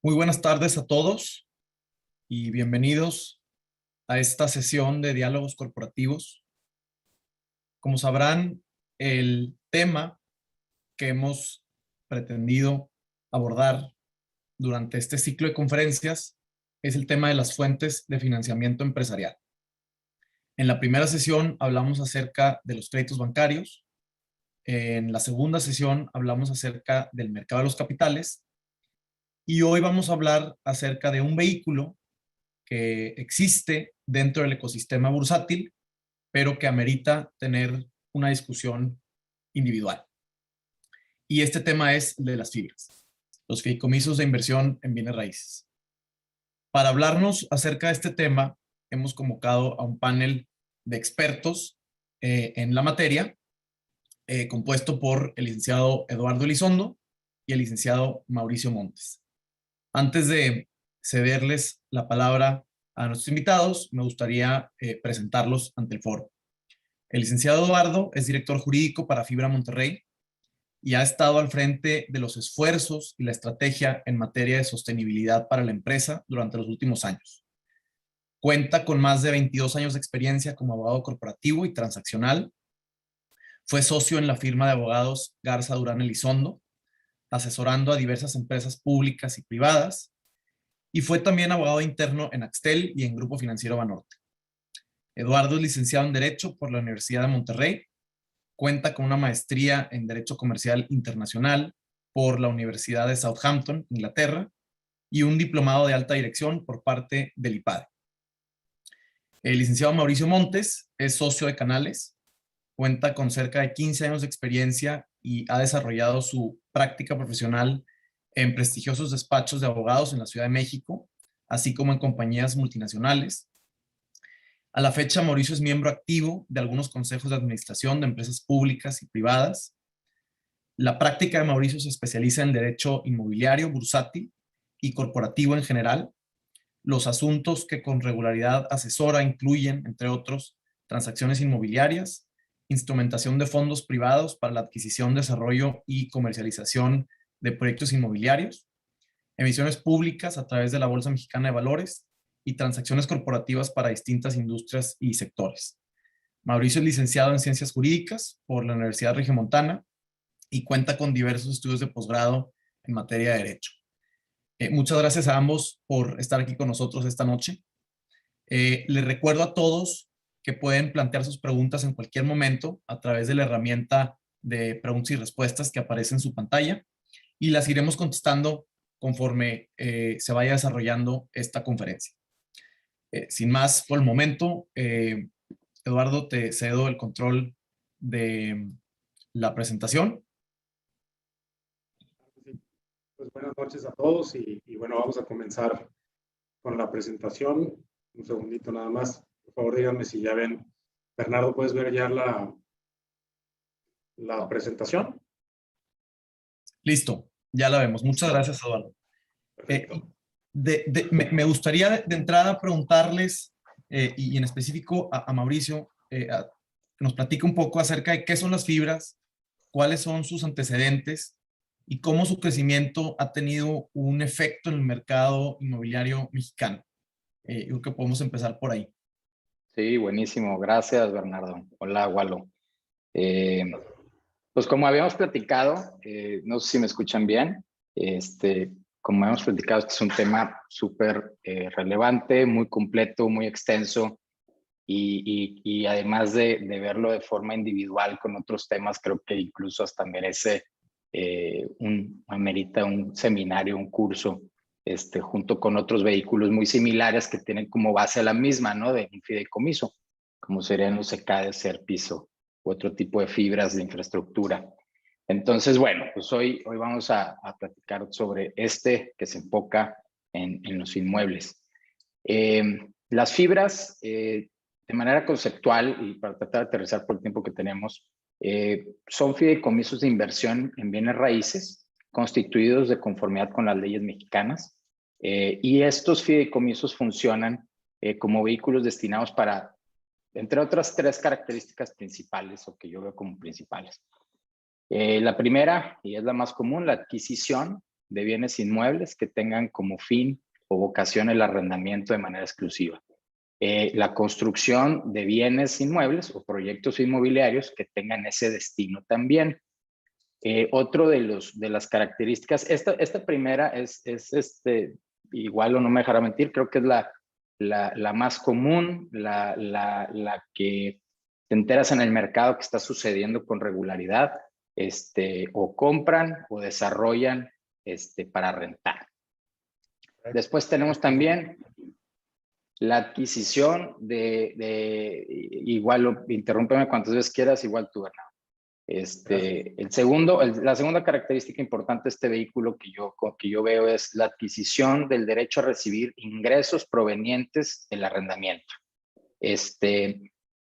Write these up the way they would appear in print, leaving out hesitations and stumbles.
Muy buenas tardes a todos y bienvenidos a esta sesión de diálogos corporativos. Como sabrán, el tema que hemos pretendido abordar durante este ciclo de conferencias es el tema de las fuentes de financiamiento empresarial. En la primera sesión hablamos acerca de los créditos bancarios. En la segunda sesión hablamos acerca del mercado de los capitales. Y hoy vamos a hablar acerca de un vehículo que existe dentro del ecosistema bursátil, pero que amerita tener una discusión individual. Y este tema es el de las fibras, los fideicomisos de inversión en bienes raíces. Para hablarnos acerca de este tema, hemos convocado a un panel de expertos en la materia, compuesto por el licenciado Eduardo Elizondo y el licenciado Mauricio Montes. Antes de cederles la palabra a nuestros invitados, me gustaría presentarlos ante el foro. El licenciado Eduardo es director jurídico para Fibra Monterrey y ha estado al frente de los esfuerzos y la estrategia en materia de sostenibilidad para la empresa durante los últimos años. Cuenta con más de 22 años de experiencia como abogado corporativo y transaccional. Fue socio en la firma de abogados Garza Durán Elizondo, asesorando a diversas empresas públicas y privadas, y fue también abogado interno en Axtel y en Grupo Financiero Banorte. Eduardo es licenciado en Derecho por la Universidad de Monterrey, cuenta con una maestría en Derecho Comercial Internacional por la Universidad de Southampton, Inglaterra, y un diplomado de alta dirección por parte del IPADE. El licenciado Mauricio Montes es socio de Canales, cuenta con cerca de 15 años de experiencia y ha desarrollado su práctica profesional en prestigiosos despachos de abogados en la Ciudad de México, así como en compañías multinacionales. A la fecha, Mauricio es miembro activo de algunos consejos de administración de empresas públicas y privadas. La práctica de Mauricio se especializa en derecho inmobiliario, bursátil y corporativo en general. Los asuntos que con regularidad asesora incluyen, entre otros, transacciones inmobiliarias, instrumentación de fondos privados para la adquisición, desarrollo y comercialización de proyectos inmobiliarios, emisiones públicas a través de la Bolsa Mexicana de Valores y transacciones corporativas para distintas industrias y sectores. Mauricio es licenciado en Ciencias Jurídicas por la Universidad Regiomontana y cuenta con diversos estudios de posgrado en materia de Derecho. Muchas gracias a ambos por estar aquí con nosotros esta noche. Les recuerdo a todos que pueden plantear sus preguntas en cualquier momento a través de la herramienta de preguntas y respuestas que aparece en su pantalla y las iremos contestando conforme se vaya desarrollando esta conferencia. Sin más por el momento, Eduardo, te cedo el control de la presentación. Pues buenas noches a todos y bueno, vamos a comenzar con la presentación. Un segundito nada más. Por favor, díganme si ya ven. Bernardo, ¿puedes ver ya la presentación? Listo, ya la vemos. Muchas gracias, Eduardo. Me gustaría de entrada preguntarles, y en específico a Mauricio, que nos platique un poco acerca de qué son las fibras, cuáles son sus antecedentes y cómo su crecimiento ha tenido un efecto en el mercado inmobiliario mexicano. Yo creo que podemos empezar por ahí. Sí, buenísimo. Gracias, Bernardo. Hola, Walo. Pues como habíamos platicado, no sé si me escuchan bien, como habíamos platicado, este es un tema súper relevante, muy completo, muy extenso y además de verlo de forma individual con otros temas, creo que incluso hasta merece amerita un seminario, un curso, junto con otros vehículos muy similares que tienen como base la misma, ¿no? De un fideicomiso, como serían los CECADES, SERPISO u otro tipo de fibras de infraestructura. Entonces, bueno, pues hoy vamos a platicar sobre que se enfoca en los inmuebles. Las fibras, de manera conceptual, y para tratar de aterrizar por el tiempo que tenemos, son fideicomisos de inversión en bienes raíces constituidos de conformidad con las leyes mexicanas, y estos fideicomisos funcionan como vehículos destinados para, entre otras, tres características principales, o que yo veo como principales. La primera, y es la más común, la adquisición de bienes inmuebles que tengan como fin o vocación el arrendamiento de manera exclusiva. La construcción de bienes inmuebles o proyectos inmobiliarios que tengan ese destino también. Otro de las características, esta primera es igual o no me dejará mentir, creo que es la más común, la que te enteras en el mercado que está sucediendo con regularidad, o compran o desarrollan para rentar. Después tenemos también la adquisición igual, interrúmpeme cuantas veces quieras, igual tú, Bernardo. La segunda característica importante de este vehículo que yo veo es la adquisición del derecho a recibir ingresos provenientes del arrendamiento.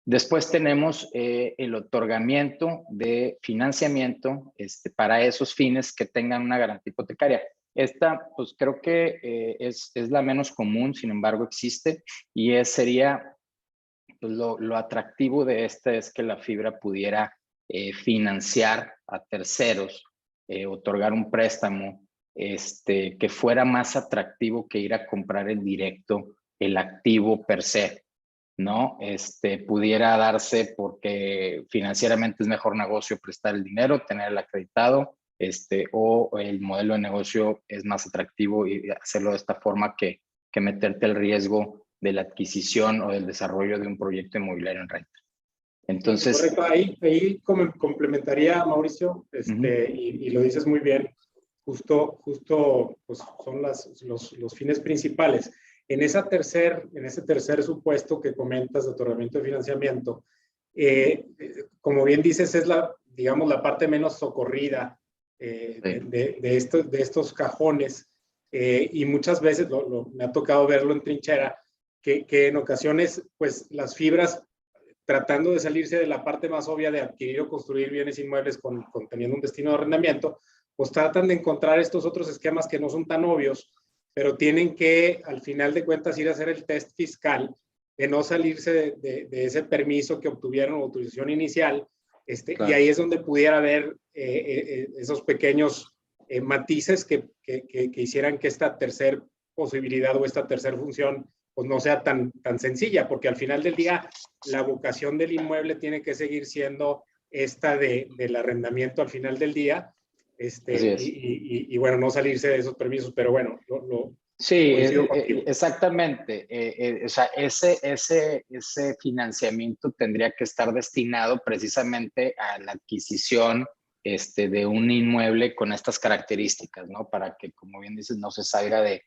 Después tenemos el otorgamiento de financiamiento para esos fines que tengan una garantía hipotecaria. Esta, pues creo que es la menos común, sin embargo existe, y sería pues, lo atractivo de esta es que la fibra pudiera financiar a terceros, otorgar un préstamo que fuera más atractivo que ir a comprar en directo el activo per se, ¿no? Pudiera darse porque financieramente es mejor negocio prestar el dinero, tener el acreditado, o el modelo de negocio es más atractivo y hacerlo de esta forma que meterte el riesgo de la adquisición o del desarrollo de un proyecto inmobiliario en renta. Entonces, correcto, ahí complementaría, Mauricio, y lo dices muy bien, justo pues son los fines principales. En ese tercer supuesto que comentas de otorgamiento de financiamiento, como bien dices, es digamos, la parte menos socorrida de estos cajones, y muchas veces me ha tocado verlo en trinchera, que en ocasiones, pues las fibras, tratando de salirse de la parte más obvia de adquirir o construir bienes inmuebles teniendo un destino de arrendamiento, pues tratan de encontrar estos otros esquemas que no son tan obvios, pero tienen que, al final de cuentas, ir a hacer el test fiscal de no salirse de ese permiso que obtuvieron o autorización inicial, claro. Y ahí es donde pudiera haber esos pequeños matices que hicieran que esta tercera posibilidad o esta tercera función pues no sea tan sencilla, porque al final del día la vocación del inmueble tiene que seguir siendo esta del arrendamiento al final del día, y bueno, no salirse de esos permisos, pero bueno, sí, exactamente. O sea, ese financiamiento tendría que estar destinado precisamente a la adquisición de un inmueble con estas características, ¿no? Para que, como bien dices, no se salga de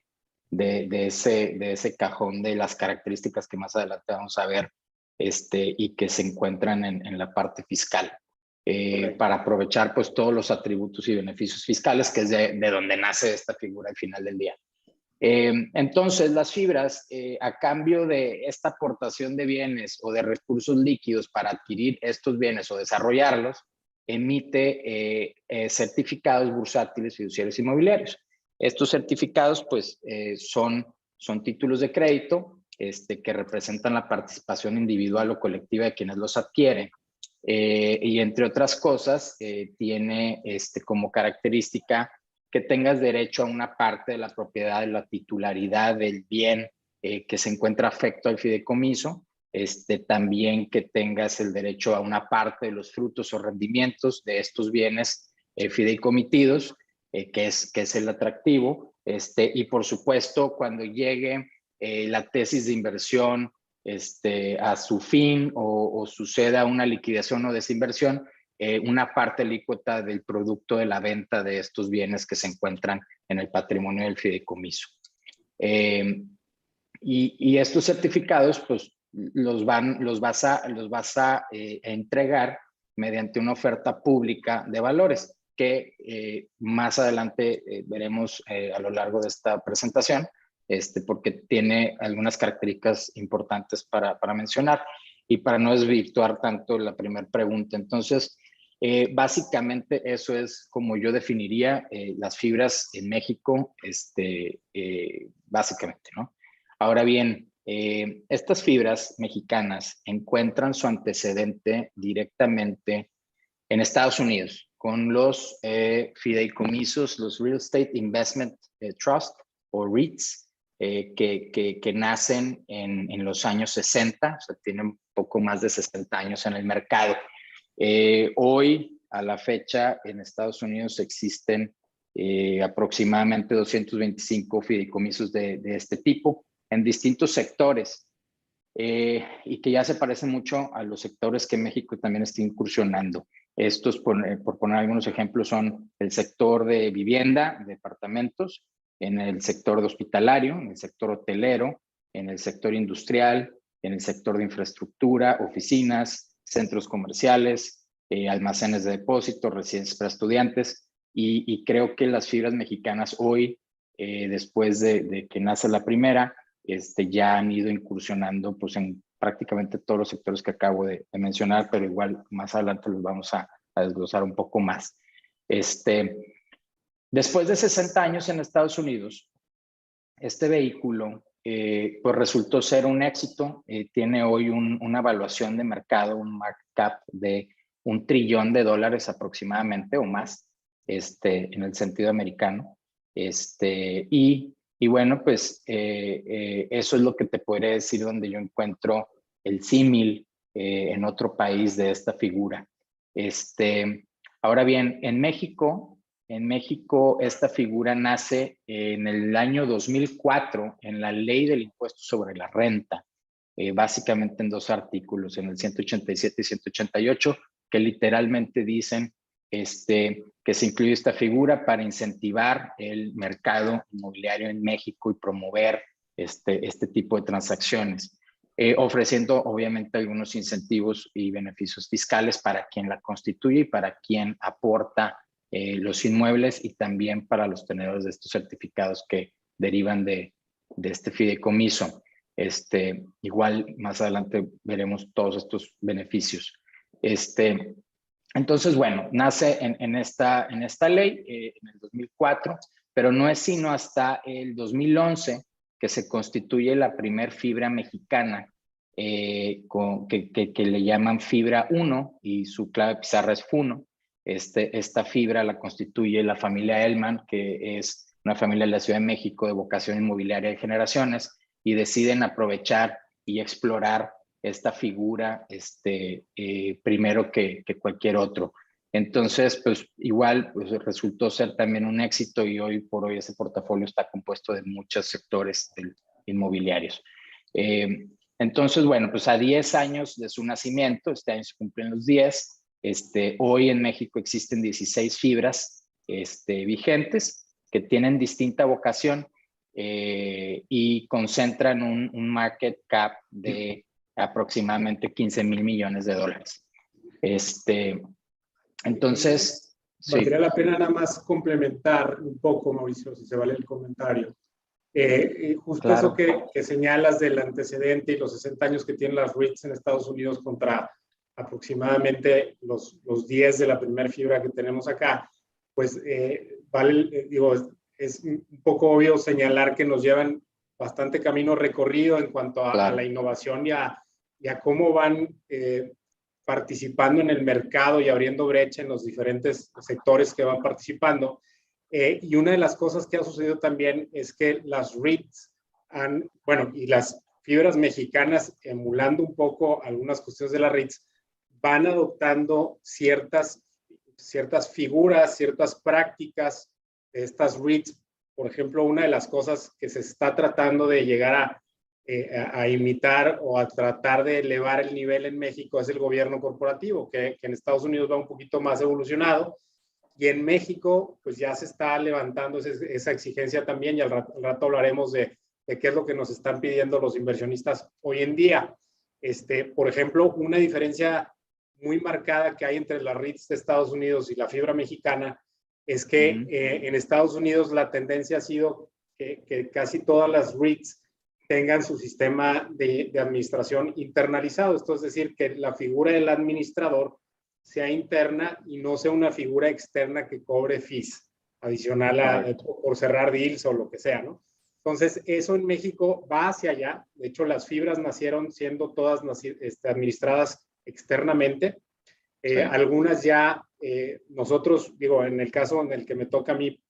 ese cajón de las características que más adelante vamos a ver y que se encuentran en la parte fiscal, para aprovechar pues todos los atributos y beneficios fiscales, que es de donde nace esta figura al final del día. Entonces, las fibras, a cambio de esta aportación de bienes o de recursos líquidos para adquirir estos bienes o desarrollarlos, emite certificados bursátiles fiduciarios inmobiliarios. Estos certificados, pues, son títulos de crédito que representan la participación individual o colectiva de quienes los adquieren. Y entre otras cosas, tiene como característica que tengas derecho a una parte de la propiedad, de la titularidad del bien que se encuentra afecto al fideicomiso, también que tengas el derecho a una parte de los frutos o rendimientos de estos bienes fideicomitidos, que es el atractivo, y por supuesto cuando llegue la tesis de inversión a su fin o suceda una liquidación o desinversión, una parte alícuota del producto de la venta de estos bienes que se encuentran en el patrimonio del fideicomiso. Y estos certificados, pues, los vas a entregar mediante una oferta pública de valores que más adelante veremos a lo largo de esta presentación, porque tiene algunas características importantes para mencionar y para no desvirtuar tanto la primera pregunta. Entonces, básicamente eso es como yo definiría las fibras en México, básicamente, ¿no? Ahora bien, estas fibras mexicanas encuentran su antecedente directamente en Estados Unidos. con los fideicomisos, los Real Estate Investment Trust o REITs, que nacen en los años 60, o sea, tienen un poco más de 60 años en el mercado. Hoy, a la fecha, en Estados Unidos existen aproximadamente 225 fideicomisos de este tipo en distintos sectores y que ya se parecen mucho a los sectores que México también está incursionando. Estos, por poner algunos ejemplos, son el sector de vivienda, departamentos, en el sector de hospitalario, en el sector hotelero, en el sector industrial, en el sector de infraestructura, oficinas, centros comerciales, almacenes de depósito, residencias para estudiantes, y creo que las fibras mexicanas hoy, después de que nace la primera, ya han ido incursionando pues, en prácticamente todos los sectores que acabo de mencionar, pero igual más adelante los vamos a desglosar un poco más. Después de 60 años en Estados Unidos, este vehículo pues resultó ser un éxito. Tiene hoy una evaluación de mercado, un market cap de $1 trillón aproximadamente o más, en el sentido americano. Y bueno, pues eso es lo que te podría decir donde yo encuentro el símil en otro país de esta figura. Ahora bien, en México esta figura nace en el año 2004 en la Ley del Impuesto sobre la Renta, básicamente en 2 artículos, en el 187 y 188, que literalmente dicen que se incluye esta figura para incentivar el mercado inmobiliario en México y promover este tipo de transacciones, ofreciendo obviamente algunos incentivos y beneficios fiscales para quien la constituye y para quien aporta los inmuebles y también para los tenedores de estos certificados que derivan de este fideicomiso. Igual más adelante veremos todos estos beneficios. Entonces, bueno, nace en esta ley en el 2004, pero no es sino hasta el 2011 que se constituye la primer fibra mexicana que le llaman Fibra 1 y su clave pizarra es FUNO. Esta fibra la constituye la familia Hellman, que es una familia de la Ciudad de México de vocación inmobiliaria de generaciones, y deciden aprovechar y explorar esta figura primero que cualquier otro. Entonces, pues igual pues, resultó ser también un éxito y hoy por hoy ese portafolio está compuesto de muchos sectores inmobiliarios. Entonces, bueno, pues a 10 años de su nacimiento, este año se cumplen los 10, hoy en México existen 16 fibras vigentes que tienen distinta vocación y concentran un market cap de aproximadamente $15,000 millones. Entonces, valdría la pena nada más complementar un poco, Mauricio, si se vale el comentario. Justo claro. Eso que señalas del antecedente y los 60 años que tienen las REITs en Estados Unidos contra aproximadamente los 10 de la primera fibra que tenemos acá, pues es un poco obvio señalar que nos llevan bastante camino recorrido en cuanto a la innovación y a cómo van participando en el mercado y abriendo brecha en los diferentes sectores que van participando. Y una de las cosas que ha sucedido también es que las REITs y las fibras mexicanas, emulando un poco algunas cuestiones de las REITs, van adoptando ciertas figuras, ciertas prácticas de estas REITs. Por ejemplo, una de las cosas que se está tratando de llegar a imitar o a tratar de elevar el nivel en México es el gobierno corporativo, que en Estados Unidos va un poquito más evolucionado. Y en México, pues ya se está levantando esa exigencia también, y al rato hablaremos de qué es lo que nos están pidiendo los inversionistas hoy en día. Por ejemplo, una diferencia muy marcada que hay entre las REITs de Estados Unidos y la fibra mexicana es que en Estados Unidos la tendencia ha sido que casi todas las REITs tengan su sistema de administración internalizado. Esto es decir, que la figura del administrador sea interna y no sea una figura externa que cobre fees adicional por cerrar deals o lo que sea, ¿no? Entonces, eso en México va hacia allá. De hecho, las fibras nacieron siendo todas administradas externamente. Algunas ya nosotros, digo, en el caso en el que me toca a mí,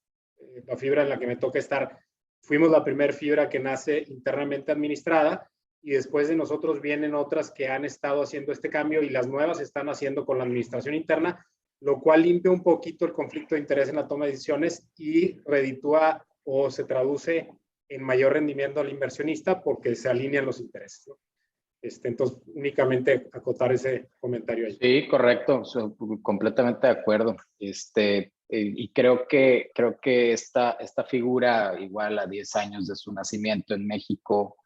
la fibra en la que me toca estar, fuimos la primera fibra que nace internamente administrada, y después de nosotros vienen otras que han estado haciendo este cambio, y las nuevas están haciendo con la administración interna, lo cual limpia un poquito el conflicto de interés en la toma de decisiones y reditúa o se traduce en mayor rendimiento al inversionista porque se alinean los intereses, ¿no? Entonces, únicamente acotar ese comentario ahí. Sí, correcto, completamente de acuerdo. Y creo que esta figura, igual a 10 años de su nacimiento en México,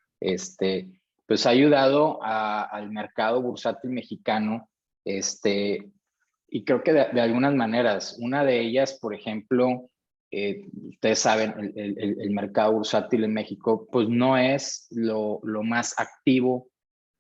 pues ha ayudado al mercado bursátil mexicano, y creo que de algunas maneras. Una de ellas, por ejemplo, ustedes saben, el mercado bursátil en México, pues no es lo más activo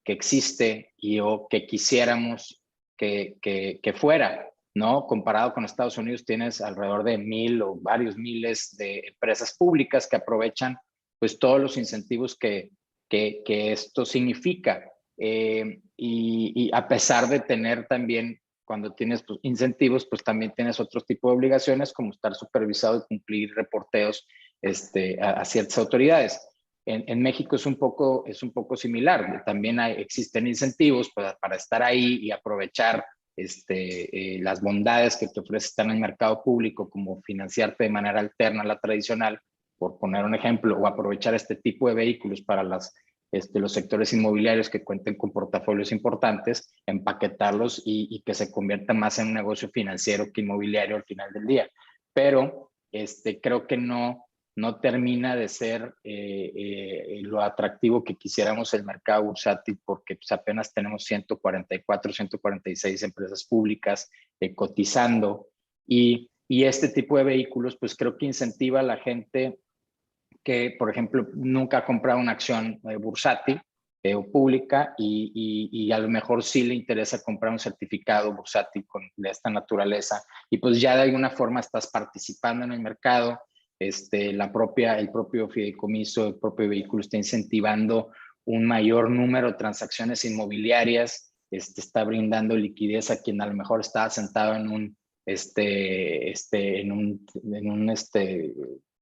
que existe o que quisiéramos que fuera, ¿no? Comparado con Estados Unidos, tienes alrededor de 1,000 o varios miles de empresas públicas que aprovechan pues todos los incentivos que esto significa. Y a pesar de tener también, cuando tienes pues, incentivos, pues también tienes otro tipo de obligaciones, como estar supervisado y cumplir reporteos a ciertas autoridades. En México es un poco similar. También existen incentivos para estar ahí y aprovechar las bondades que te ofrece estar en el mercado público, como financiarte de manera alterna a la tradicional, por poner un ejemplo, o aprovechar este tipo de vehículos para los sectores inmobiliarios que cuenten con portafolios importantes, empaquetarlos y que se conviertan más en un negocio financiero que inmobiliario al final del día. Pero creo que no termina de ser lo atractivo que quisiéramos el mercado bursátil, porque pues, apenas tenemos 144, 146 empresas públicas cotizando, y este tipo de vehículos pues creo que incentiva a la gente que, por ejemplo, nunca ha comprado una acción bursátil o pública, y a lo mejor sí le interesa comprar un certificado bursátil de esta naturaleza, y pues ya de alguna forma estás participando en el mercado. El propio fideicomiso, el propio vehículo está incentivando un mayor número de transacciones inmobiliarias, está brindando liquidez a quien a lo mejor estaba sentado en un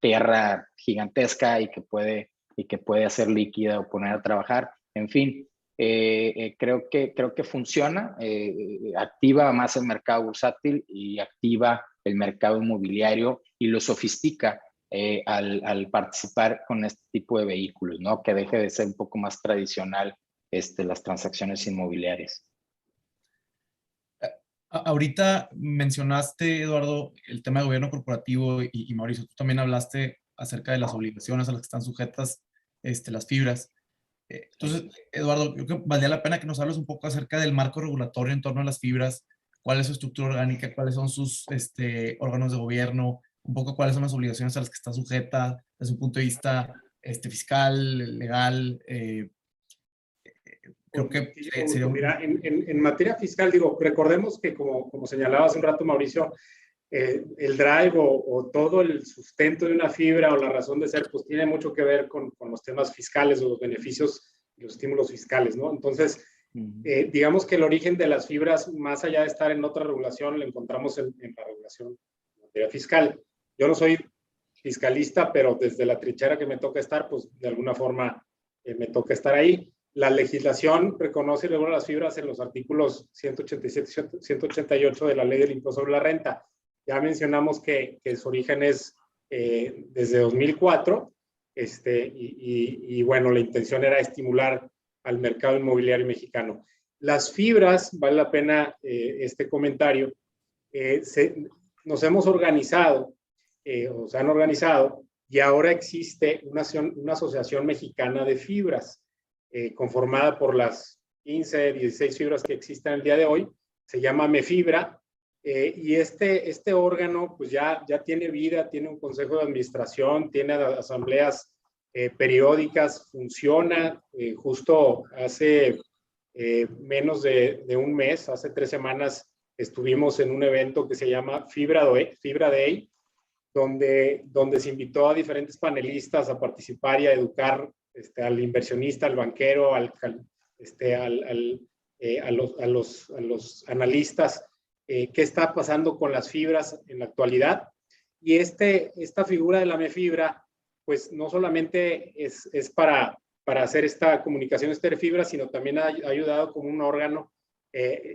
tierra gigantesca y que puede hacer líquida o poner a trabajar. En fin, creo que funciona, activa más el mercado bursátil y activa el mercado inmobiliario y lo sofistica al participar con este tipo de vehículos, ¿no? Que deje de ser un poco más tradicional las transacciones inmobiliarias. Ahorita mencionaste, Eduardo, el tema de gobierno corporativo, y Mauricio, tú también hablaste acerca de las obligaciones a las que están sujetas las fibras. Entonces, Eduardo, yo creo que valdría la pena que nos hables un poco acerca del marco regulatorio en torno a las fibras, cuál es su estructura orgánica, cuáles son sus órganos de gobierno, un poco cuáles son las obligaciones a las que está sujeta desde un punto de vista fiscal, legal. Creo que sería un... Mira, en materia fiscal, digo, recordemos que como señalaba hace un rato Mauricio, el drive o todo el sustento de una fibra o la razón de ser, pues tiene mucho que ver con los temas fiscales o los beneficios y los estímulos fiscales, ¿no? Entonces, digamos que el origen de las fibras, más allá de estar en otra regulación, lo encontramos en la regulación en materia fiscal. Yo no soy fiscalista, pero desde la trinchera que me toca estar, pues de alguna forma me toca estar ahí. La legislación reconoce y regula las fibras en los artículos 187 y 188 de la Ley del Impuesto sobre la Renta. Ya mencionamos que su origen es desde 2004, y bueno, la intención era estimular al mercado inmobiliario mexicano. Las fibras, vale la pena este comentario, nos hemos organizado, o se han organizado, y ahora existe una asociación mexicana de fibras, conformada por las 15, 16 fibras que existen el día de hoy. Se llama MEFIBRA, y este órgano pues ya tiene vida, tiene un consejo de administración, tiene asambleas periódicas, funciona. Justo hace menos de un mes, hace 3 semanas, estuvimos en un evento que se llama Fibra Day, donde se invitó a diferentes panelistas a participar y a educar al inversionista, al banquero, a los analistas qué está pasando con las fibras en la actualidad. Y esta figura de la MEFibra, pues no solamente es para hacer esta comunicación fibra, sino también ha ayudado como un órgano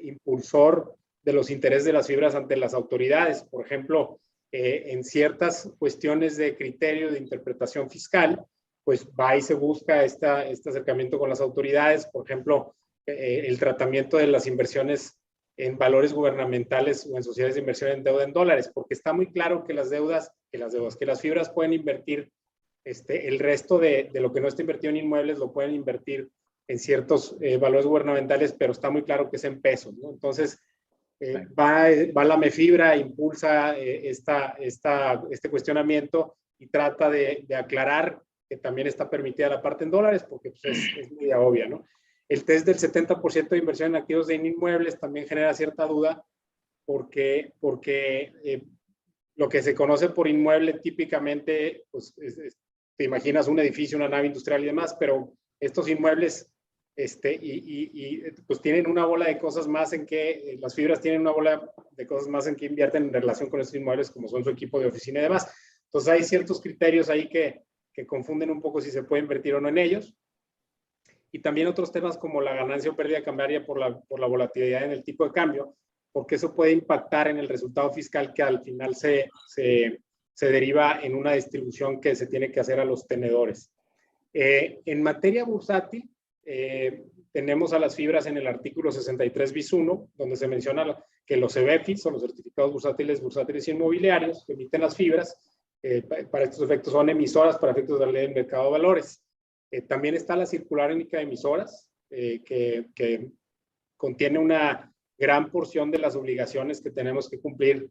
impulsor de los intereses de las fibras ante las autoridades. Por ejemplo, en ciertas cuestiones de criterio de interpretación fiscal, pues va y se busca este acercamiento con las autoridades. Por ejemplo, el tratamiento de las inversiones en valores gubernamentales o en sociedades de inversión en deuda en dólares, porque está muy claro que las fibras pueden invertir el resto de lo que no está invertido en inmuebles lo pueden invertir en ciertos valores gubernamentales, pero está muy claro que es en pesos, ¿no? Entonces, va la MEFibra, impulsa este cuestionamiento y trata de aclarar que también está permitida la parte en dólares, porque pues, es muy obvia, ¿no? El test del 70% de inversión en activos de inmuebles también genera cierta duda, porque lo que se conoce por inmueble típicamente, pues te imaginas un edificio, una nave industrial y demás, pero estos inmuebles pues tienen una bola de cosas más en que, las fibras tienen una bola de cosas más en que invierten en relación con estos inmuebles, como son su equipo de oficina y demás. Entonces hay ciertos criterios ahí que confunden un poco si se puede invertir o no en ellos. Y también otros temas como la ganancia o pérdida cambiaria por la volatilidad en el tipo de cambio, porque eso puede impactar en el resultado fiscal que al final se deriva en una distribución que se tiene que hacer a los tenedores. En materia bursátil, tenemos a las fibras en el artículo 63 bis 1, donde se menciona que los CBFIs, son los certificados bursátiles inmobiliarios, que emiten las fibras, para estos efectos son emisoras para efectos de la ley del mercado de valores. También está la circular única de emisoras, que contiene una gran porción de las obligaciones que tenemos que cumplir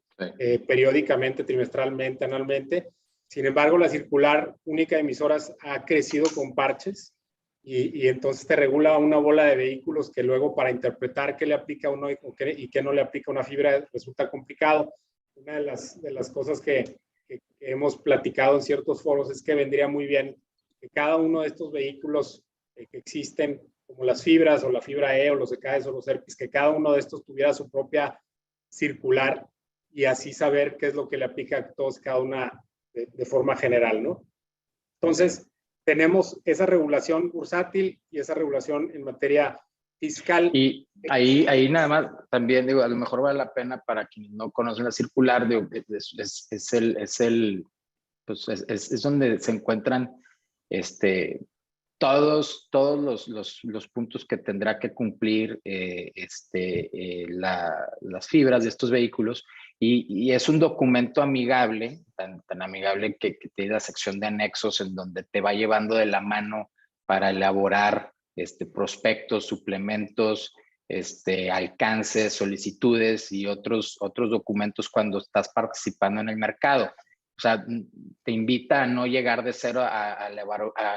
periódicamente, trimestralmente, anualmente. Sin embargo, la circular única de emisoras ha crecido con parches y entonces te regula una bola de vehículos que luego para interpretar qué le aplica a uno y qué no le aplica a una fibra resulta complicado. Una de las cosas que hemos platicado en ciertos foros es que vendría muy bien que cada uno de estos vehículos que existen, como las fibras o la fibra E o los ECAES o los ERPIs, que cada uno de estos tuviera su propia circular y así saber qué es lo que le aplica a todos, cada una de forma general, ¿no? Entonces, tenemos esa regulación bursátil y esa regulación en materia fiscal. Y ahí nada más, también digo, a lo mejor vale la pena para quienes no conocen la circular, digo, es donde se encuentran todos los puntos que tendrá que cumplir las fibras de estos vehículos y es un documento amigable, tan amigable que tiene la sección de anexos en donde te va llevando de la mano para elaborar prospectos, suplementos, alcances, solicitudes y otros documentos cuando estás participando en el mercado. O sea, te invita a no llegar de cero a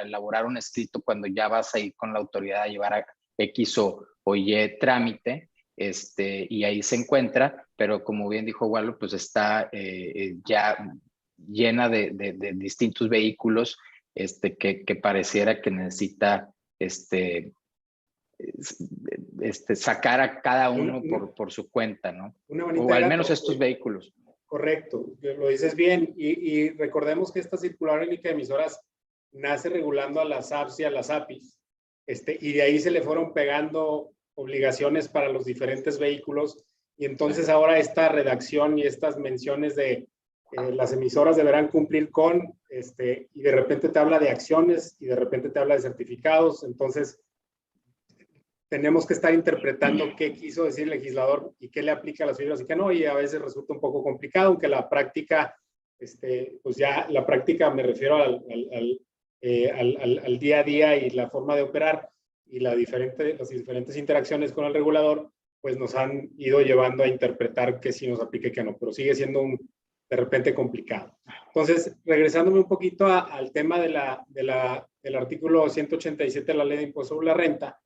elaborar un escrito cuando ya vas a ir con la autoridad a llevar a X o Y trámite, y ahí se encuentra, pero como bien dijo Waldo, pues está ya llena de distintos vehículos que pareciera que necesita sacar a cada uno por su cuenta, ¿no? O al menos estos vehículos. Correcto, lo dices bien. Y recordemos que esta circular única de emisoras nace regulando a las apps y a las APIs. Y de ahí se le fueron pegando obligaciones para los diferentes vehículos. Y entonces ahora esta redacción y estas menciones de las emisoras deberán cumplir con, y de repente te habla de acciones y de repente te habla de certificados. Entonces, tenemos que estar interpretando qué quiso decir el legislador y qué le aplica a las fibras y qué no, y a veces resulta un poco complicado, aunque la práctica, pues ya la práctica me refiero al día a día y la forma de operar y las diferentes interacciones con el regulador, pues nos han ido llevando a interpretar qué sí nos aplica y qué no, pero sigue siendo de repente complicado. Entonces, regresándome un poquito al tema del artículo 187 de la Ley de Impuesto sobre la Renta,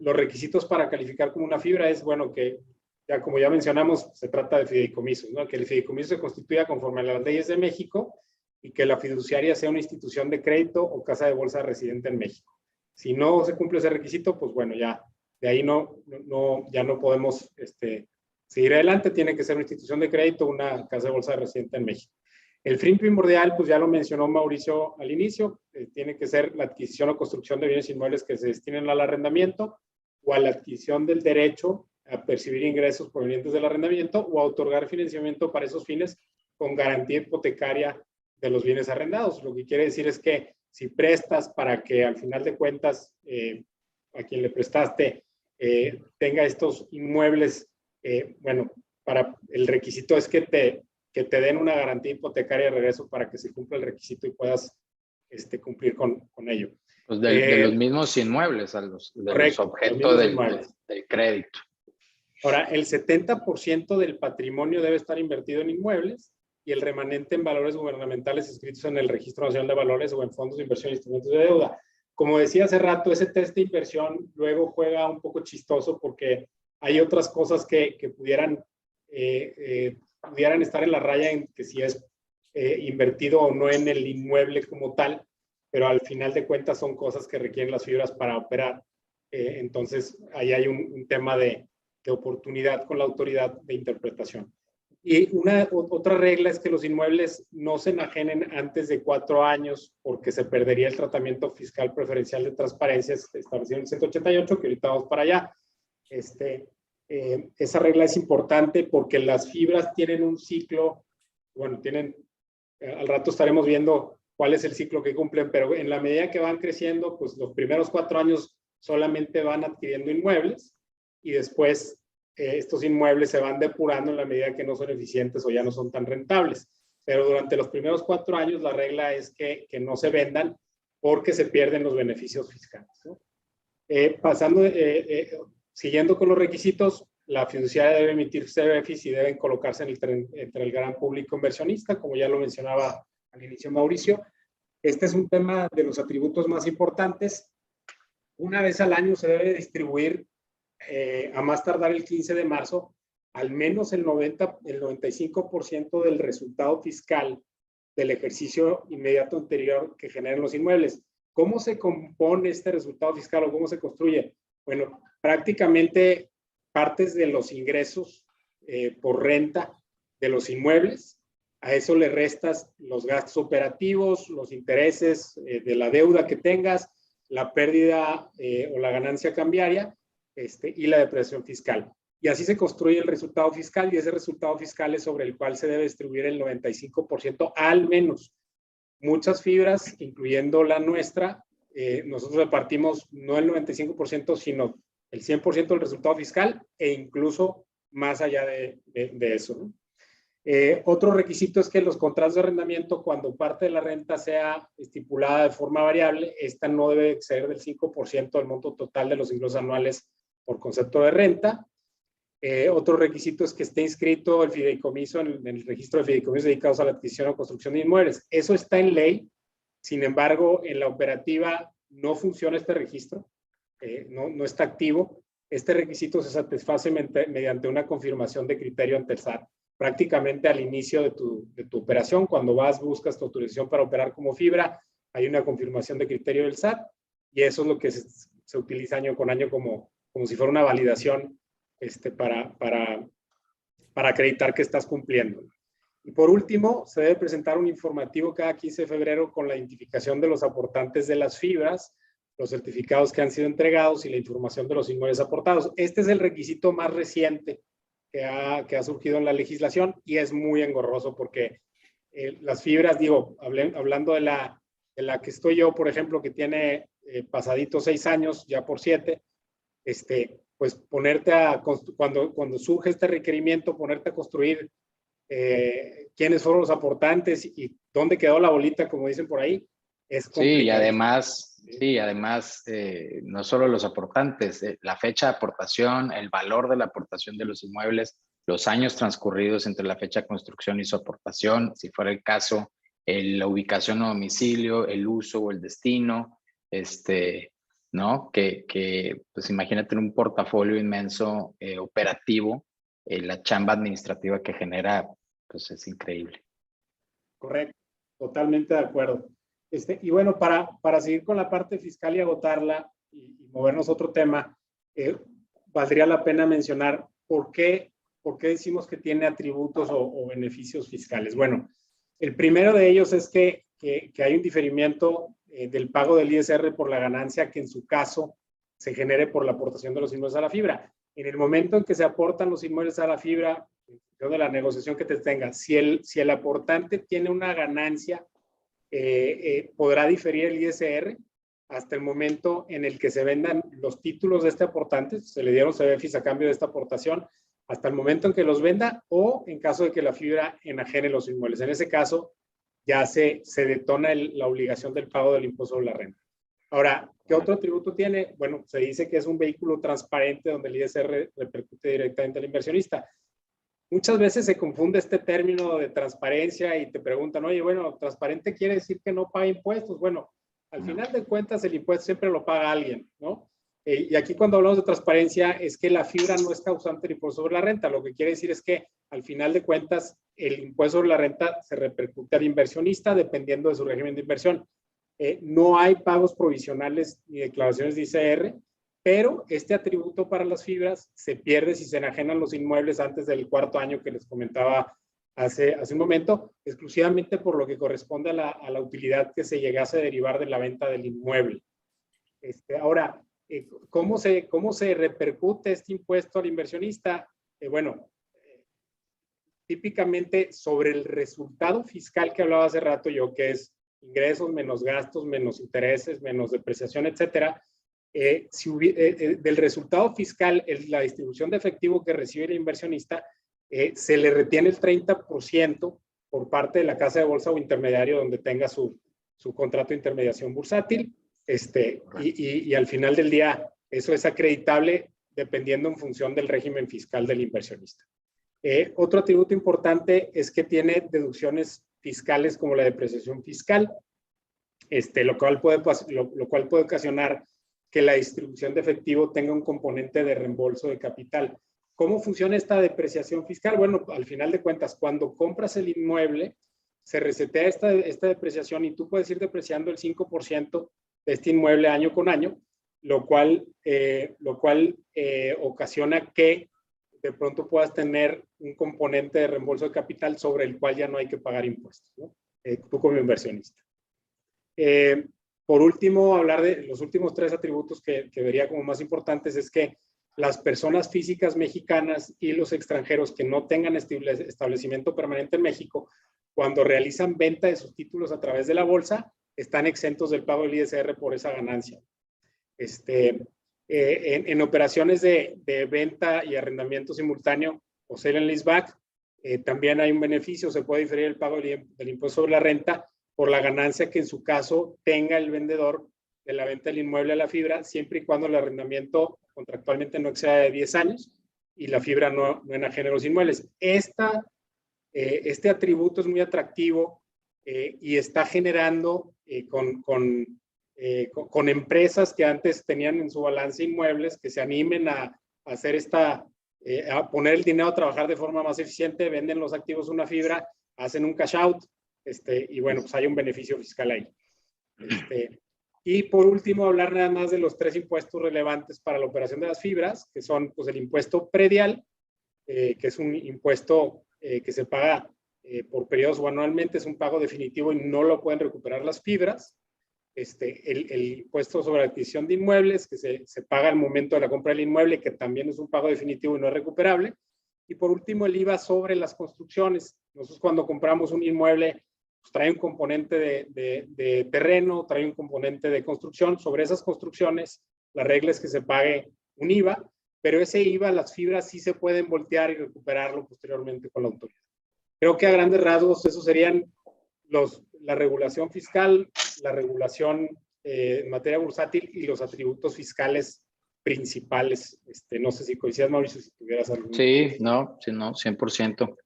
los requisitos para calificar como una fibra es, bueno, que ya como ya mencionamos, se trata de fideicomisos, ¿no? Que el fideicomiso se constituya conforme a las leyes de México y que la fiduciaria sea una institución de crédito o casa de bolsa residente en México. Si no se cumple ese requisito, pues bueno, ya de ahí ya no podemos seguir adelante, tiene que ser una institución de crédito, una casa de bolsa residente en México. El fin primordial, pues ya lo mencionó Mauricio al inicio, tiene que ser la adquisición o construcción de bienes inmuebles que se destinen al arrendamiento o a la adquisición del derecho a percibir ingresos provenientes del arrendamiento o a otorgar financiamiento para esos fines con garantía hipotecaria de los bienes arrendados. Lo que quiere decir es que si prestas para que al final de cuentas a quien le prestaste tenga estos inmuebles, bueno, para el requisito es que te den una garantía hipotecaria de regreso para que se cumpla el requisito y puedas cumplir con ello. Pues de los mismos inmuebles, los objetos del crédito. Ahora, el 70% del patrimonio debe estar invertido en inmuebles y el remanente en valores gubernamentales inscritos en el Registro Nacional de Valores o en fondos de inversión e instrumentos de deuda. Como decía hace rato, ese test de inversión luego juega un poco chistoso porque hay otras cosas que pudieran estar en la raya en que si es invertido o no en el inmueble como tal, pero al final de cuentas son cosas que requieren las fibras para operar. Entonces, ahí hay un tema de oportunidad con la autoridad de interpretación. Y otra regla es que los inmuebles no se enajenen antes de 4 años porque se perdería el tratamiento fiscal preferencial de transparencia establecido en el 188, que ahorita vamos para allá. Esa regla es importante porque las fibras tienen un ciclo, bueno, al rato estaremos viendo cuál es el ciclo que cumplen, pero en la medida que van creciendo, pues los primeros 4 años solamente van adquiriendo inmuebles y después estos inmuebles se van depurando en la medida que no son eficientes o ya no son tan rentables. Pero durante los primeros 4 años la regla es que no se vendan porque se pierden los beneficios fiscales, ¿no? Siguiendo con los requisitos, la fiduciaria debe emitir CBFIs y deben colocarse entre el gran público inversionista, como ya lo mencionaba al inicio Mauricio. Este es un tema de los atributos más importantes. Una vez al año se debe distribuir a más tardar el 15 de marzo, al menos el 95% del resultado fiscal del ejercicio inmediato anterior que generen los inmuebles. ¿Cómo se compone este resultado fiscal o cómo se construye? Bueno, prácticamente partes de los ingresos por renta de los inmuebles, a eso le restas los gastos operativos, los intereses de la deuda que tengas, la pérdida o la ganancia cambiaria, y la depreciación fiscal. Y así se construye el resultado fiscal y ese resultado fiscal es sobre el cual se debe distribuir el 95% al menos. Muchas fibras, incluyendo la nuestra, nosotros repartimos no el 95%, sino el 100% del resultado fiscal e incluso más allá de eso, ¿no? Otro requisito es que los contratos de arrendamiento, cuando parte de la renta sea estipulada de forma variable, esta no debe exceder del 5% del monto total de los ingresos anuales por concepto de renta. Otro requisito es que esté inscrito el fideicomiso en el registro de fideicomisos dedicados a la adquisición o construcción de inmuebles. Eso está en ley, sin embargo, en la operativa no funciona este registro, no está activo. Este requisito se satisface mediante una confirmación de criterio ante el SAT, prácticamente al inicio de tu operación. Cuando buscas tu autorización para operar como fibra, hay una confirmación de criterio del SAT y eso es lo que se utiliza año con año como si fuera una validación para acreditar que estás cumpliendo. Y por último, se debe presentar un informativo cada 15 de febrero con la identificación de los aportantes de las fibras, los certificados que han sido entregados y la información de los inmuebles aportados. Este es el requisito más reciente que ha surgido en la legislación y es muy engorroso porque las fibras, hablando de la que estoy yo, por ejemplo, que tiene pasaditos 6 años, ya por 7, pues ponerte cuando surge este requerimiento, ponerte a construir quiénes fueron los aportantes y dónde quedó la bolita, como dicen por ahí, es complicado. Sí, y además no solo los aportantes, la fecha de aportación, el valor de la aportación de los inmuebles, los años transcurridos entre la fecha de construcción y su aportación, si fuera el caso, la ubicación o domicilio, el uso o el destino, ¿no? Que pues imagínate un portafolio inmenso operativo, la chamba administrativa que genera, pues es increíble. Correcto, totalmente de acuerdo. Y bueno, para seguir con la parte fiscal y agotarla y movernos a otro tema, valdría la pena mencionar por qué ¿por qué decimos que tiene atributos o beneficios fiscales? Bueno, el primero de ellos es que hay un diferimiento del pago del ISR por la ganancia que en su caso se genere por la aportación de los inmuebles a la fibra. En el momento en que se aportan los inmuebles a la fibra, en función de la negociación que te tenga, si el aportante tiene una ganancia, podrá diferir el ISR hasta el momento en el que se vendan los títulos de este aportante, se le dieron CBFIs a cambio de esta aportación, hasta el momento en que los venda o en caso de que la fibra enajene los inmuebles. En ese caso, ya se detona la obligación del pago del impuesto sobre la renta. Ahora, ¿qué otro atributo tiene? Bueno, se dice que es un vehículo transparente donde el ISR repercute directamente al inversionista. Muchas veces se confunde este término de transparencia y te preguntan, oye, bueno, transparente quiere decir que no paga impuestos. Bueno, al final de cuentas el impuesto siempre lo paga alguien, ¿no? Y aquí cuando hablamos de transparencia es que la fibra no es causante del impuesto sobre la renta. Lo que quiere decir es que al final de cuentas el impuesto sobre la renta se repercute al inversionista dependiendo de su régimen de inversión. No hay pagos provisionales ni declaraciones de ICR, pero este atributo para las fibras se pierde si se enajenan los inmuebles antes del cuarto año que les comentaba hace un momento, exclusivamente por lo que corresponde a la utilidad que se llegase a derivar de la venta del inmueble. Ahora, ¿cómo se repercute este impuesto al inversionista? Bueno, típicamente sobre el resultado fiscal que hablaba hace rato yo, que es ingresos menos gastos, menos intereses, menos depreciación, etcétera. Del resultado fiscal, la distribución de efectivo que recibe el inversionista, se le retiene el 30% por parte de la casa de bolsa o intermediario donde tenga su contrato de intermediación bursátil. Y al final del día, eso es acreditable dependiendo en función del régimen fiscal del inversionista. Otro atributo importante es que tiene deducciones fiscales como la depreciación fiscal, lo cual puede ocasionar que la distribución de efectivo tenga un componente de reembolso de capital. ¿Cómo funciona esta depreciación fiscal? Bueno, al final de cuentas, cuando compras el inmueble, se resetea esta depreciación y tú puedes ir depreciando el 5% de este inmueble año con año, lo cual ocasiona que de pronto puedas tener un componente de reembolso de capital sobre el cual ya no hay que pagar impuestos, ¿no? Tú como inversionista. Por último, hablar de los últimos tres atributos que vería como más importantes es que las personas físicas mexicanas y los extranjeros que no tengan establecimiento permanente en México, cuando realizan venta de sus títulos a través de la bolsa, están exentos del pago del ISR por esa ganancia. En operaciones de venta y arrendamiento simultáneo o sale and leaseback, también hay un beneficio, se puede diferir el pago del impuesto sobre la renta por la ganancia que en su caso tenga el vendedor de la venta del inmueble a la fibra, siempre y cuando el arrendamiento contractualmente no exceda de 10 años y la fibra no enajene los inmuebles. Este atributo es muy atractivo y está generando con empresas que antes tenían en su balance inmuebles que se animen a hacer a poner el dinero a trabajar de forma más eficiente, venden los activos una fibra, hacen un cash out, y bueno, pues hay un beneficio fiscal ahí. Y por último, hablar nada más de los tres impuestos relevantes para la operación de las fibras, que son pues el impuesto predial, que es un impuesto que se paga por periodos o anualmente, es un pago definitivo y no lo pueden recuperar las fibras. El impuesto sobre la adquisición de inmuebles, que se paga al momento de la compra del inmueble, que también es un pago definitivo y no es recuperable. Y por último, el IVA sobre las construcciones. Nosotros cuando compramos un inmueble, pues trae un componente de terreno, trae un componente de construcción. Sobre esas construcciones, la regla es que se pague un IVA, pero ese IVA, las fibras sí se pueden voltear y recuperarlo posteriormente con la autoridad. Creo que a grandes rasgos esos serían la regulación fiscal, la regulación en materia bursátil y los atributos fiscales principales. No sé si coincidas, Mauricio, si tuvieras algún... Sí, no, 100%.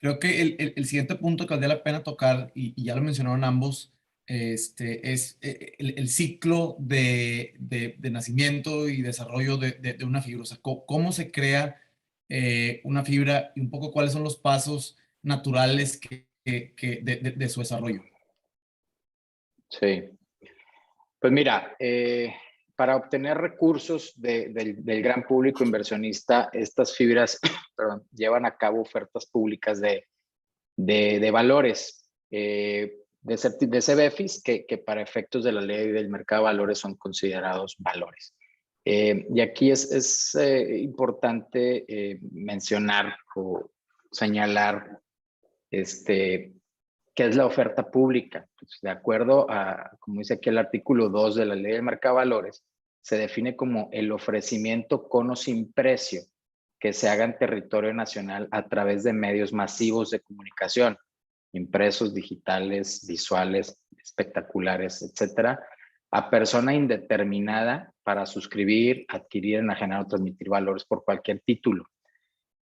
Creo que el siguiente punto que valdría la pena tocar, y ya lo mencionaron ambos, es el ciclo de nacimiento y desarrollo de una fibra. O sea, cómo se crea una fibra y un poco cuáles son los pasos naturales de su desarrollo. Sí. Pues mira, para obtener recursos del gran público inversionista, estas fibras perdón, llevan a cabo ofertas públicas de valores, de CBFIs, que para efectos de la ley del mercado de valores son considerados valores. Y aquí es importante mencionar o señalar qué es la oferta pública. Pues, de acuerdo a, como dice aquí el artículo 2 de la ley del mercado de valores, se define como el ofrecimiento con o sin precio que se haga en territorio nacional a través de medios masivos de comunicación, impresos, digitales, visuales, espectaculares, etcétera, a persona indeterminada para suscribir, adquirir, enajenar o transmitir valores por cualquier título.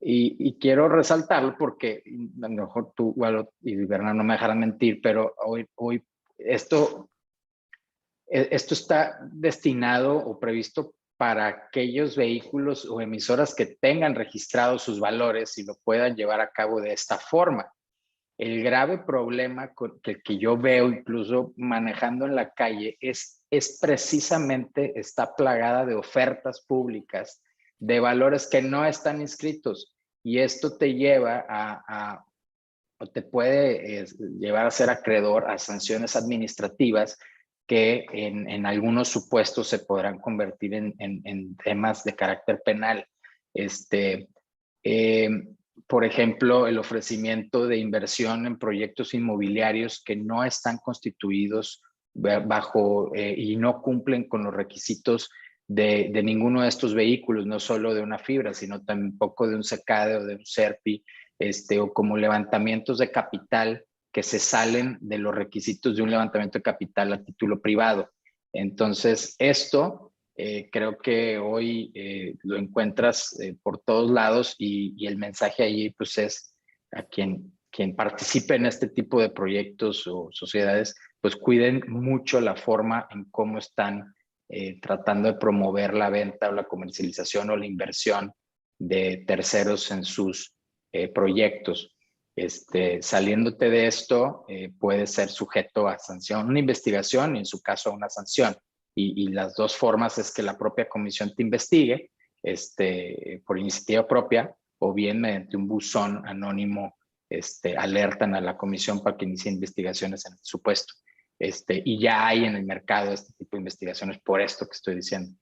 Y quiero resaltarlo porque a lo mejor tú y Bernardo no me dejarán mentir, pero hoy esto está destinado o previsto para aquellos vehículos o emisoras que tengan registrados sus valores y lo puedan llevar a cabo de esta forma. El grave problema que yo veo incluso manejando en la calle es precisamente, está plagada de ofertas públicas de valores que no están inscritos, y esto te lleva o te puede llevar a ser acreedor a sanciones administrativas que en algunos supuestos se podrán convertir en temas de carácter penal. Por ejemplo, el ofrecimiento de inversión en proyectos inmobiliarios que no están constituidos bajo y no cumplen con los requisitos de ninguno de estos vehículos, no solo de una fibra, sino tampoco de un SECADE o de un SERPI, o como levantamientos de capital que se salen de los requisitos de un levantamiento de capital a título privado. Entonces, esto creo que hoy lo encuentras por todos lados, y el mensaje allí pues es a quien participe en este tipo de proyectos o sociedades, pues cuiden mucho la forma en cómo están tratando de promover la venta o la comercialización o la inversión de terceros en sus proyectos. Saliéndote de esto, puede ser sujeto a sanción, una investigación y en su caso a una sanción. Y las dos formas es que la propia comisión te investigue por iniciativa propia, o bien mediante un buzón anónimo alertan a la comisión para que inicie investigaciones en el supuesto. Y ya hay en el mercado este tipo de investigaciones por esto que estoy diciendo.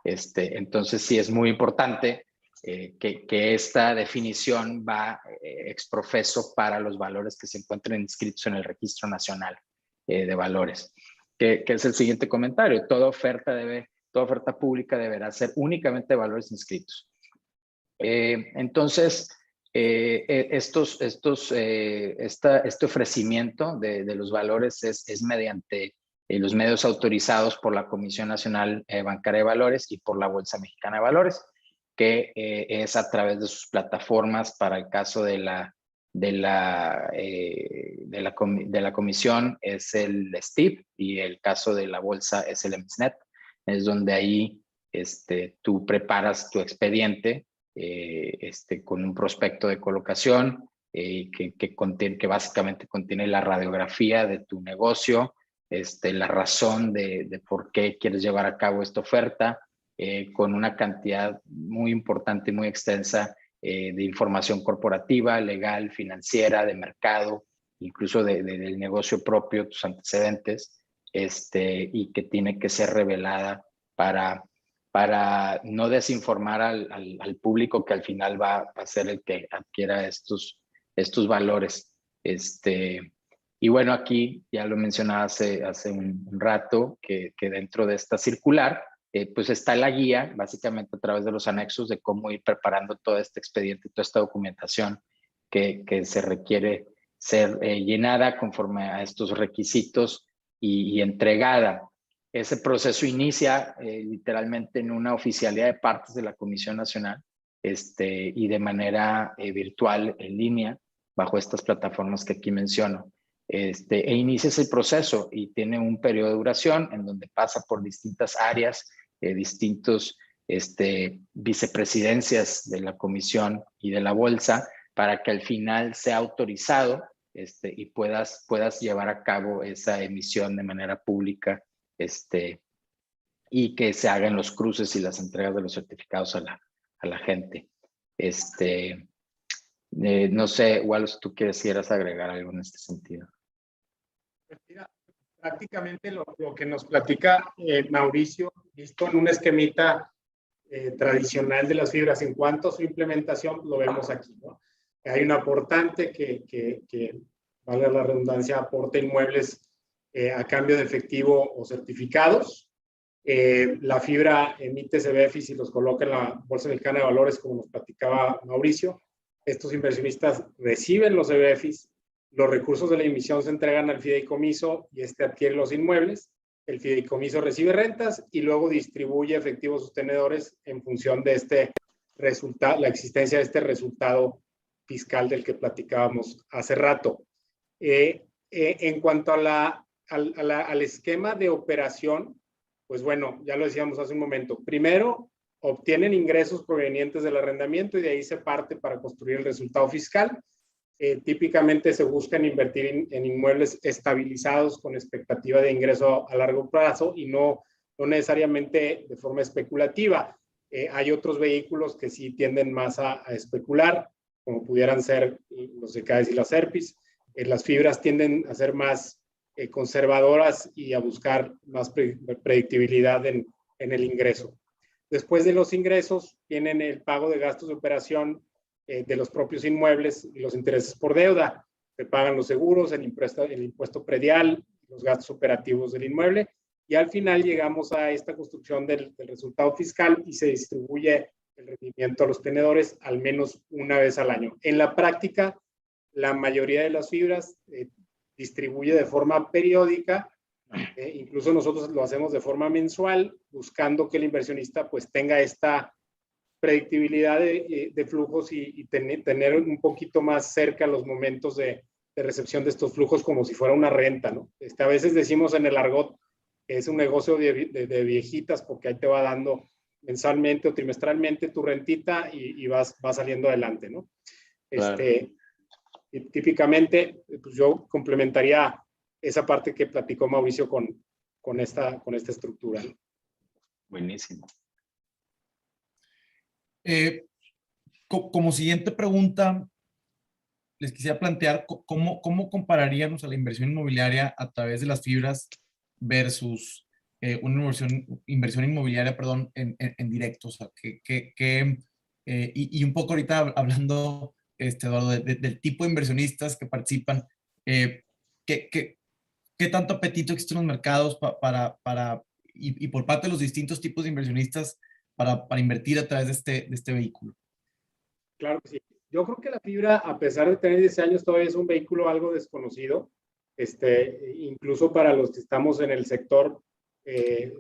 Entonces sí es muy importante que esta definición va exprofeso para los valores que se encuentren inscritos en el Registro Nacional de Valores. Que es el siguiente comentario: toda oferta pública deberá ser únicamente de valores inscritos. Entonces, este ofrecimiento de los valores es mediante los medios autorizados por la Comisión Nacional Bancaria de Valores y por la Bolsa Mexicana de Valores, que es a través de sus plataformas. Para el caso de la comisión es el STIP, y el caso de la bolsa es el MSNet. Es donde ahí tú preparas tu expediente con un prospecto de colocación que básicamente contiene la radiografía de tu negocio, la razón de por qué quieres llevar a cabo esta oferta, con una cantidad muy importante y muy extensa de información corporativa, legal, financiera, de mercado, incluso del negocio propio, tus antecedentes, y que tiene que ser revelada para no desinformar al público, que al final va a ser el que adquiera estos valores. Y bueno, aquí ya lo mencionaba hace un rato, que dentro de esta circular, pues está la guía, básicamente a través de los anexos, de cómo ir preparando todo este expediente, toda esta documentación que se requiere ser llenada conforme a estos requisitos y entregada. Ese proceso inicia literalmente en una oficialidad de partes de la Comisión Nacional, y de manera virtual, en línea, bajo estas plataformas que aquí menciono. E inicia ese proceso y tiene un periodo de duración en donde pasa por distintas áreas, distintos vicepresidencias de la comisión y de la bolsa, para que al final sea autorizado y puedas llevar a cabo esa emisión de manera pública y que se hagan los cruces y las entregas de los certificados a la gente. No sé, Wallace, ¿tú quisieras agregar algo en este sentido? Mira, prácticamente lo que nos platica Mauricio, visto en un esquemita tradicional de las fibras, en cuanto a su implementación, lo vemos aquí, ¿no? Hay un aportante que valga la redundancia, aporta inmuebles a cambio de efectivo o certificados. La fibra emite CBFIs y los coloca en la Bolsa Mexicana de Valores, como nos platicaba Mauricio. Estos inversionistas reciben los CBFIs, los recursos de la emisión se entregan al fideicomiso y este adquiere los inmuebles. El fideicomiso recibe rentas y luego distribuye efectivos sostenedores en función de este resultado, la existencia de este resultado fiscal del que platicábamos hace rato. En cuanto al esquema de operación, pues bueno, ya lo decíamos hace un momento. Primero, obtienen ingresos provenientes del arrendamiento y de ahí se parte para construir el resultado fiscal. Típicamente se buscan invertir en inmuebles estabilizados con expectativa de ingreso a largo plazo y no necesariamente de forma especulativa. Hay otros vehículos que sí tienden más a especular, como pudieran ser los ECAES y las ERPIs. Las fibras tienden a ser más conservadoras y a buscar más predictibilidad en el ingreso. Después de los ingresos, tienen el pago de gastos de operación de los propios inmuebles y los intereses por deuda. Se pagan los seguros, el impuesto predial, los gastos operativos del inmueble, y al final llegamos a esta construcción del resultado fiscal y se distribuye el rendimiento a los tenedores al menos una vez al año. En la práctica, la mayoría de las fibras distribuye de forma periódica, incluso nosotros lo hacemos de forma mensual, buscando que el inversionista pues tenga esta predictibilidad de flujos y tener un poquito más cerca los momentos de recepción de estos flujos como si fuera una renta, ¿no? A veces decimos en el argot que es un negocio de viejitas porque ahí te va dando mensualmente o trimestralmente tu rentita y vas saliendo adelante, ¿no? Claro. Típicamente, pues yo complementaría esa parte que platicó Mauricio con esta estructura, ¿no? Buenísimo. Como siguiente pregunta, les quisiera plantear cómo compararíamos a la inversión inmobiliaria a través de las fibras versus una inversión inmobiliaria, perdón, en directo. O sea, y un poco ahorita hablando, Eduardo, del tipo de inversionistas que participan, ¿qué tanto apetito existe en los mercados y por parte de los distintos tipos de inversionistas para invertir a través de este vehículo? Claro que sí. Yo creo que la fibra, a pesar de tener 10 años, todavía es un vehículo algo desconocido. Incluso para los que estamos en el sector,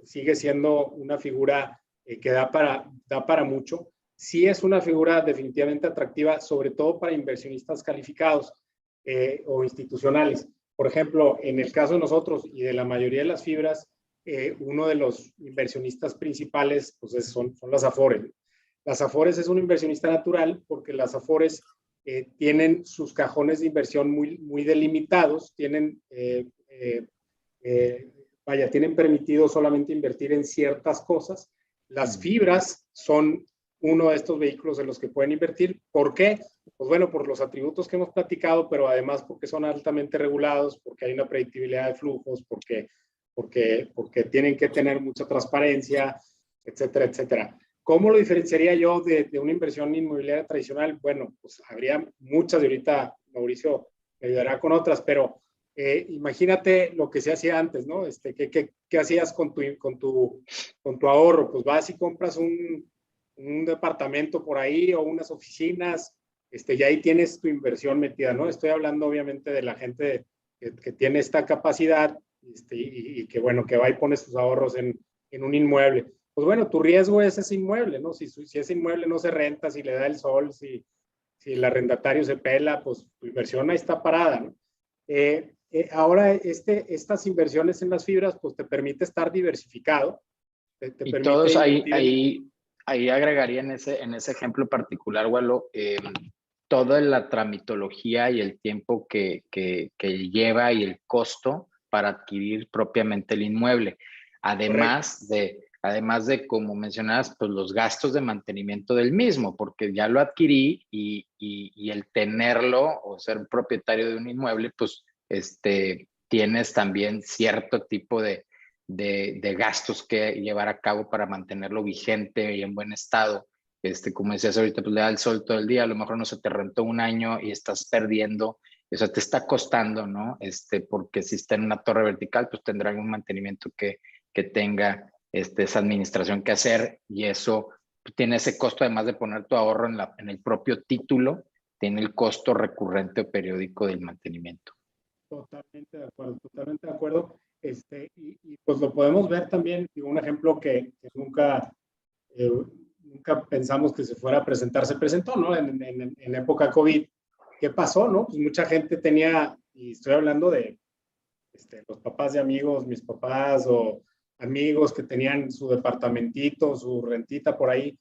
sigue siendo una figura que da para mucho. Sí es una figura definitivamente atractiva, sobre todo para inversionistas calificados o institucionales. Por ejemplo, en el caso de nosotros y de la mayoría de las fibras, uno de los inversionistas principales pues son las Afores. Las Afores es un inversionista natural porque las Afores tienen sus cajones de inversión muy delimitados, tienen permitido solamente invertir en ciertas cosas. Las fibras son uno de estos vehículos en los que pueden invertir. ¿Por qué? Pues bueno, por los atributos que hemos platicado, pero además porque son altamente regulados, porque hay una predictibilidad de flujos, porque tienen que tener mucha transparencia, etcétera, etcétera. ¿Cómo lo diferenciaría yo de una inversión inmobiliaria tradicional? Bueno, pues habría muchas y ahorita Mauricio me ayudará con otras, pero imagínate lo que se hacía antes, ¿no? ¿Qué hacías con tu ahorro? Pues vas y compras un departamento por ahí o unas oficinas, y ahí tienes tu inversión metida, ¿no? Estoy hablando obviamente de la gente que tiene esta capacidad y que, bueno, que va y pone sus ahorros en un inmueble. Pues bueno, tu riesgo es ese inmueble, ¿no? Si ese inmueble no se renta, si le da el sol, si el arrendatario se pela, pues tu inversión ahí está parada, ¿no? Ahora, estas inversiones en las fibras, pues te permite estar diversificado. Y permite todos ahí agregaría en ese ejemplo particular, Walo, toda la tramitología y el tiempo que lleva y el costo para adquirir propiamente el inmueble. Además de además de, como mencionabas, pues los gastos de mantenimiento del mismo, porque ya lo adquirí y el tenerlo o ser propietario de un inmueble, pues tienes también cierto tipo de gastos que llevar a cabo para mantenerlo vigente y en buen estado. Como decías ahorita, pues le da el sol todo el día, a lo mejor no se te rentó un año y estás perdiendo, o sea, te está costando, ¿no? Porque si está en una torre vertical, pues tendrá algún mantenimiento que tenga esa administración que hacer, y eso tiene ese costo, además de poner tu ahorro en el propio título, tiene el costo recurrente o periódico del mantenimiento. Totalmente de acuerdo, totalmente de acuerdo. Y pues lo podemos ver también, un ejemplo que nunca pensamos que se fuera a presentar, se presentó, ¿no? En época COVID. ¿Qué pasó, no? Pues mucha gente tenía, y estoy hablando de los papás de amigos, mis papás o amigos que tenían su departamentito, su rentita por ahí,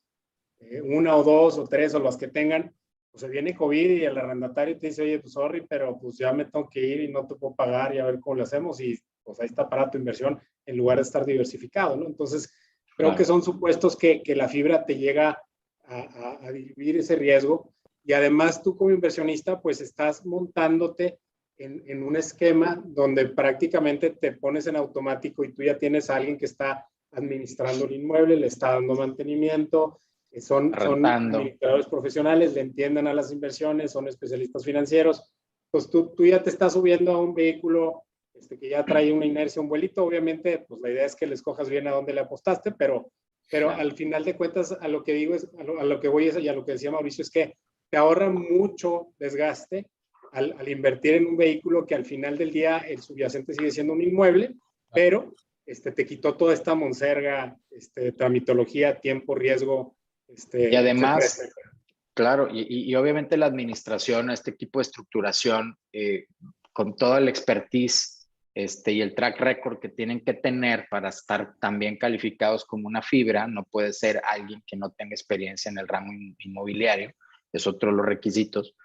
una o dos o tres o las que tengan, pues se viene COVID y el arrendatario te dice, oye, pues sorry, pero pues ya me tengo que ir y no te puedo pagar y a ver cómo lo hacemos, y pues ahí está para tu inversión en lugar de estar diversificado, ¿no? Entonces, creo que son supuestos que la fibra te llega a diluir ese riesgo, y además tú como inversionista pues estás montándote en un esquema donde prácticamente te pones en automático y tú ya tienes a alguien que está administrando el inmueble, le está dando mantenimiento, son administradores profesionales, le entienden a las inversiones, son especialistas financieros. Pues tú ya te estás subiendo a un vehículo que ya trae una inercia, un vuelito. Obviamente, pues la idea es que le escojas bien a dónde le apostaste, pero claro, al final de cuentas, a lo que digo es, a lo que voy es, y a lo que decía Mauricio, es que te ahorra mucho desgaste al invertir en un vehículo que al final del día el subyacente sigue siendo un inmueble, pero te quitó toda esta monserga, tramitología, tiempo, riesgo, y además, etcétera. Claro, y obviamente la administración, este equipo de estructuración, con todo el expertise y el track record que tienen que tener para estar también calificados como una fibra, no puede ser alguien que no tenga experiencia en el ramo inmobiliario, es otro de los requisitos,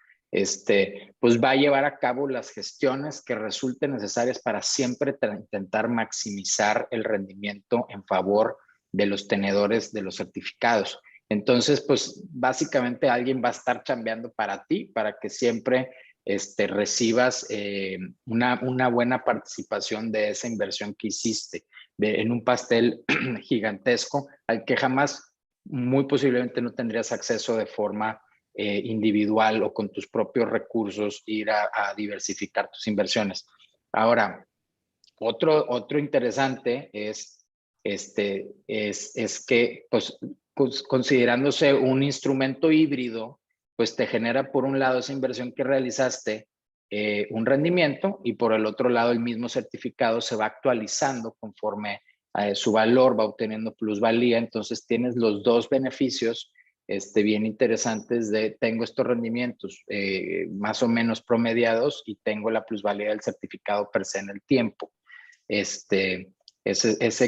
pues va a llevar a cabo las gestiones que resulten necesarias para siempre intentar maximizar el rendimiento en favor de los tenedores de los certificados. Entonces, pues básicamente alguien va a estar chambeando para ti, para que siempre recibas una buena participación de esa inversión que hiciste en un pastel gigantesco al que jamás, muy posiblemente, no tendrías acceso de forma individual o con tus propios recursos, ir a diversificar tus inversiones. Ahora, otro interesante es que, pues, considerándose un instrumento híbrido, pues te genera por un lado esa inversión que realizaste un rendimiento, y por el otro lado el mismo certificado se va actualizando conforme su valor va obteniendo plusvalía. Entonces tienes los dos beneficios bien interesantes de tengo estos rendimientos más o menos promediados y tengo la plusvalía del certificado per se en el tiempo. Ese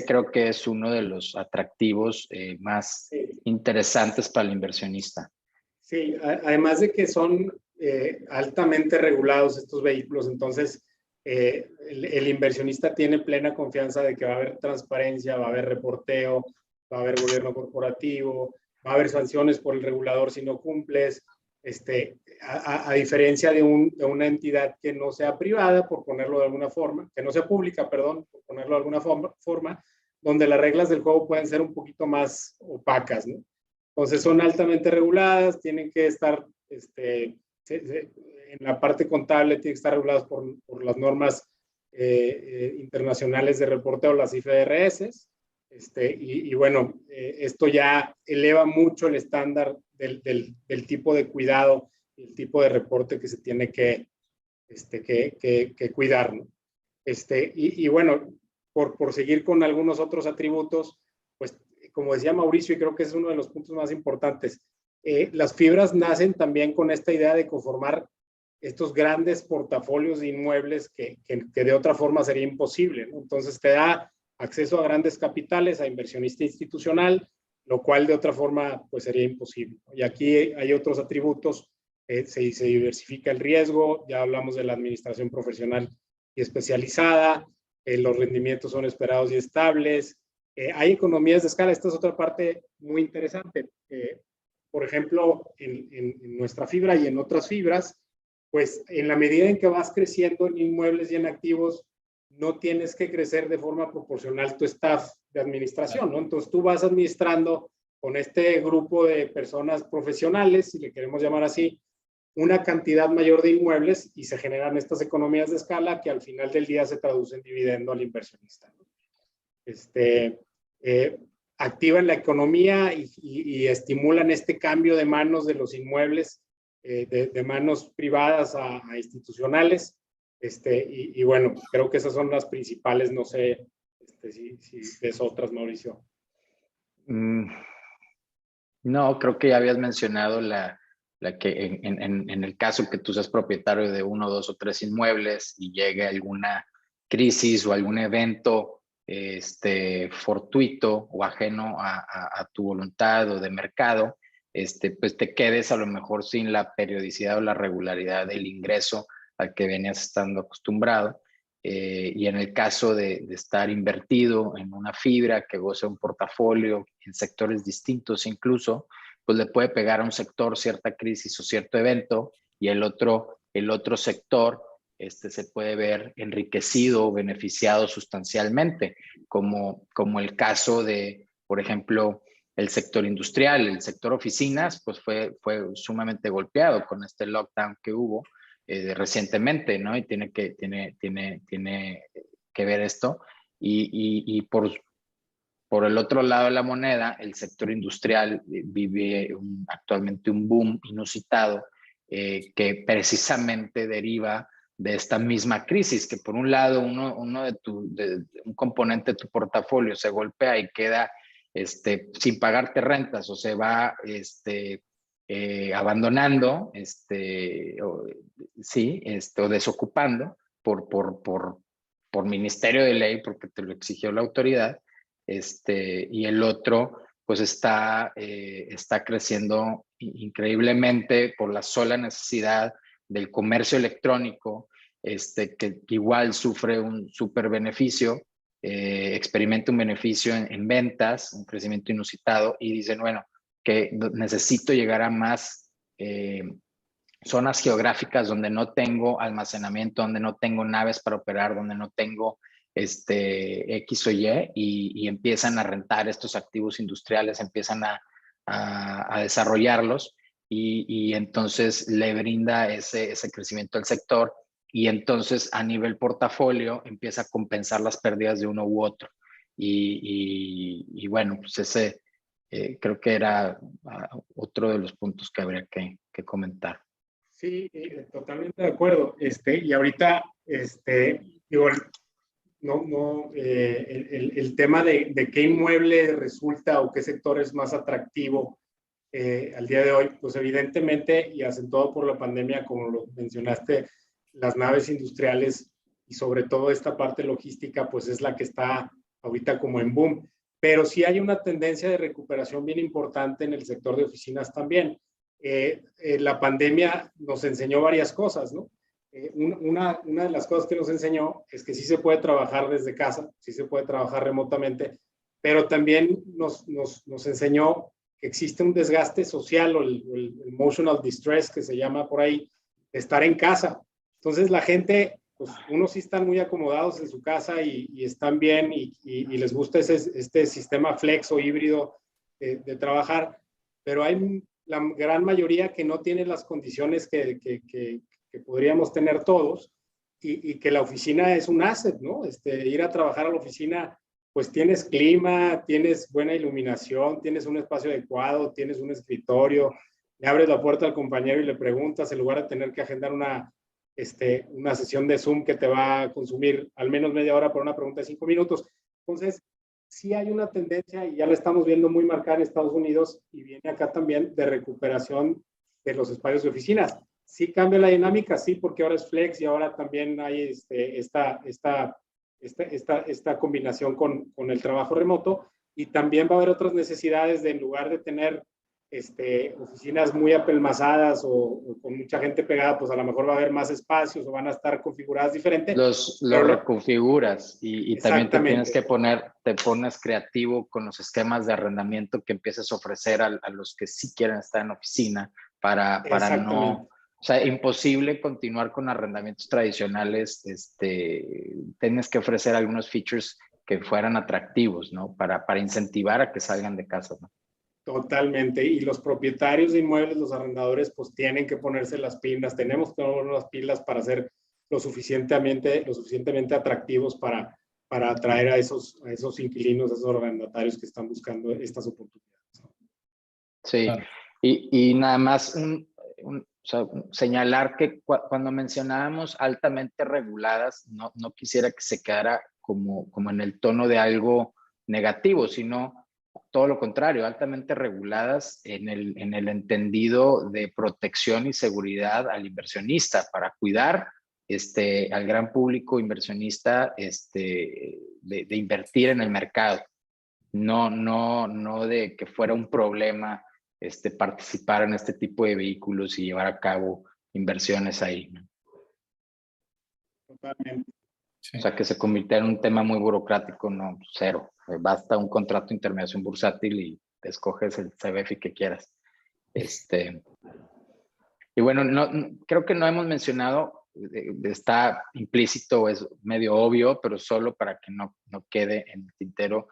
creo que es uno de los atractivos más interesantes para el inversionista. Sí, además de que son altamente regulados estos vehículos, entonces el inversionista tiene plena confianza de que va a haber transparencia, va a haber reporteo, va a haber gobierno corporativo, va a haber sanciones por el regulador si no cumples, a diferencia de una entidad que no sea privada, por ponerlo de alguna forma, que no sea pública, perdón, por ponerlo de alguna forma, donde las reglas del juego pueden ser un poquito más opacas, ¿no? Entonces son altamente reguladas, tienen que estar, en la parte contable, tienen que estar reguladas por las normas internacionales de reporteo, las IFRS. Y bueno, esto ya eleva mucho el estándar del tipo de cuidado y el tipo de reporte que se tiene que cuidar, ¿no? Y bueno, por seguir con algunos otros atributos, pues como decía Mauricio, y creo que es uno de los puntos más importantes, las fibras nacen también con esta idea de conformar estos grandes portafolios de inmuebles que de otra forma sería imposible, ¿no? Entonces te da acceso a grandes capitales, a inversionista institucional, lo cual de otra forma pues sería imposible. Y aquí hay otros atributos, se diversifica el riesgo, ya hablamos de la administración profesional y especializada, los rendimientos son esperados y estables, Hay economías de escala, esta es otra parte muy interesante. Por ejemplo, en nuestra fibra y en otras fibras, pues en la medida en que vas creciendo en inmuebles y en activos, no tienes que crecer de forma proporcional tu staff de administración, ¿no? Entonces tú vas administrando con este grupo de personas profesionales, si le queremos llamar así, una cantidad mayor de inmuebles y se generan estas economías de escala que al final del día se traducen en dividendo al inversionista, ¿no? Activan la economía y estimulan este cambio de manos de los inmuebles, de manos privadas a institucionales. Y bueno, creo que esas son las principales, no sé si ves otras, Mauricio. No, creo que ya habías mencionado la que en el caso que tú seas propietario de 1, 2 o 3 inmuebles y llegue alguna crisis o algún evento fortuito o ajeno a tu voluntad o de mercado, pues te quedes a lo mejor sin la periodicidad o la regularidad del ingreso al que venías estando acostumbrado. Y en el caso de estar invertido en una fibra que goce un portafolio en sectores distintos incluso, pues le puede pegar a un sector cierta crisis o cierto evento y el otro sector se puede ver enriquecido o beneficiado sustancialmente, como el caso de, por ejemplo, el sector industrial, el sector oficinas, pues fue sumamente golpeado con este lockdown que hubo recientemente, ¿no? Y tiene que ver esto. Y por el otro lado de la moneda, el sector industrial vive actualmente un boom inusitado que precisamente deriva de esta misma crisis, que por un lado un componente de tu portafolio se golpea y queda sin pagarte rentas o se va abandonando, o desocupando por ministerio de ley, porque te lo exigió la autoridad, y el otro pues está creciendo increíblemente por la sola necesidad del comercio electrónico, que igual sufre un súper beneficio, experimenta un beneficio en ventas, un crecimiento inusitado y dicen, bueno, que necesito llegar a más zonas geográficas donde no tengo almacenamiento, donde no tengo naves para operar, donde no tengo X o y empiezan a rentar estos activos industriales, empiezan a desarrollarlos y entonces le brinda ese crecimiento al sector y entonces a nivel portafolio empieza a compensar las pérdidas de uno u otro. Y bueno, pues ese creo que era otro de los puntos que habría que comentar. Sí, totalmente de acuerdo. Y ahorita, digo, el tema de qué inmueble resulta o qué sector es más atractivo al día de hoy, pues evidentemente, y acentuado por la pandemia, como lo mencionaste, las naves industriales y sobre todo esta parte logística, pues es la que está ahorita como en boom. Pero sí hay una tendencia de recuperación bien importante en el sector de oficinas también. La pandemia nos enseñó varias cosas, ¿no? Una de las cosas que nos enseñó es que sí se puede trabajar desde casa, sí se puede trabajar remotamente, pero también nos enseñó que existe un desgaste social o el emotional distress que se llama por ahí, de estar en casa. Entonces la gente, pues unos sí están muy acomodados en su casa y están bien y les gusta este sistema flex o híbrido de trabajar, pero hay la gran mayoría que no tiene las condiciones que podríamos tener todos y que la oficina es un asset, ¿no? Ir a trabajar a la oficina, pues tienes clima, tienes buena iluminación, tienes un espacio adecuado, tienes un escritorio, le abres la puerta al compañero y le preguntas en lugar de tener que agendar una sesión de Zoom que te va a consumir al menos media hora por una pregunta de 5 minutos. Entonces, sí hay una tendencia, y ya la estamos viendo muy marcada en Estados Unidos, y viene acá también, de recuperación de los espacios de oficinas. Sí cambia la dinámica, sí, porque ahora es flex y ahora también hay esta combinación con el trabajo remoto, y también va a haber otras necesidades de, en lugar de tener oficinas muy apelmazadas o con mucha gente pegada, pues a lo mejor va a haber más espacios o van a estar configuradas diferente. Los Pero reconfiguras y también te tienes exactamente, que te pones creativo con los esquemas de arrendamiento que empieces a ofrecer a los que sí quieren estar en oficina para no, exactamente. o sea, imposible continuar con arrendamientos tradicionales. Tienes que ofrecer algunos features que fueran atractivos, ¿no? Para incentivar a que salgan de casa, ¿no? Totalmente. Y los propietarios de inmuebles, los arrendadores, pues tienen que ponerse las pilas. Tenemos que ponernos las pilas para ser lo suficientemente atractivos para atraer a esos inquilinos, a esos arrendatarios que están buscando estas oportunidades. Sí, Claro. y nada más o sea, señalar que cuando mencionábamos altamente reguladas, no quisiera que se quedara como en el tono de algo negativo, sino todo lo contrario, altamente reguladas en el entendido de protección y seguridad al inversionista para cuidar al gran público inversionista de invertir en el mercado. No de que fuera un problema participar en este tipo de vehículos y llevar a cabo inversiones ahí, ¿no? Totalmente. Sí. O sea, que se convirtiera en un tema muy burocrático, no, cero. Basta un contrato de intermediación bursátil y escoges el CBFI que quieras. Y bueno, creo que no hemos mencionado, está implícito, es medio obvio, pero solo para que no quede en el tintero.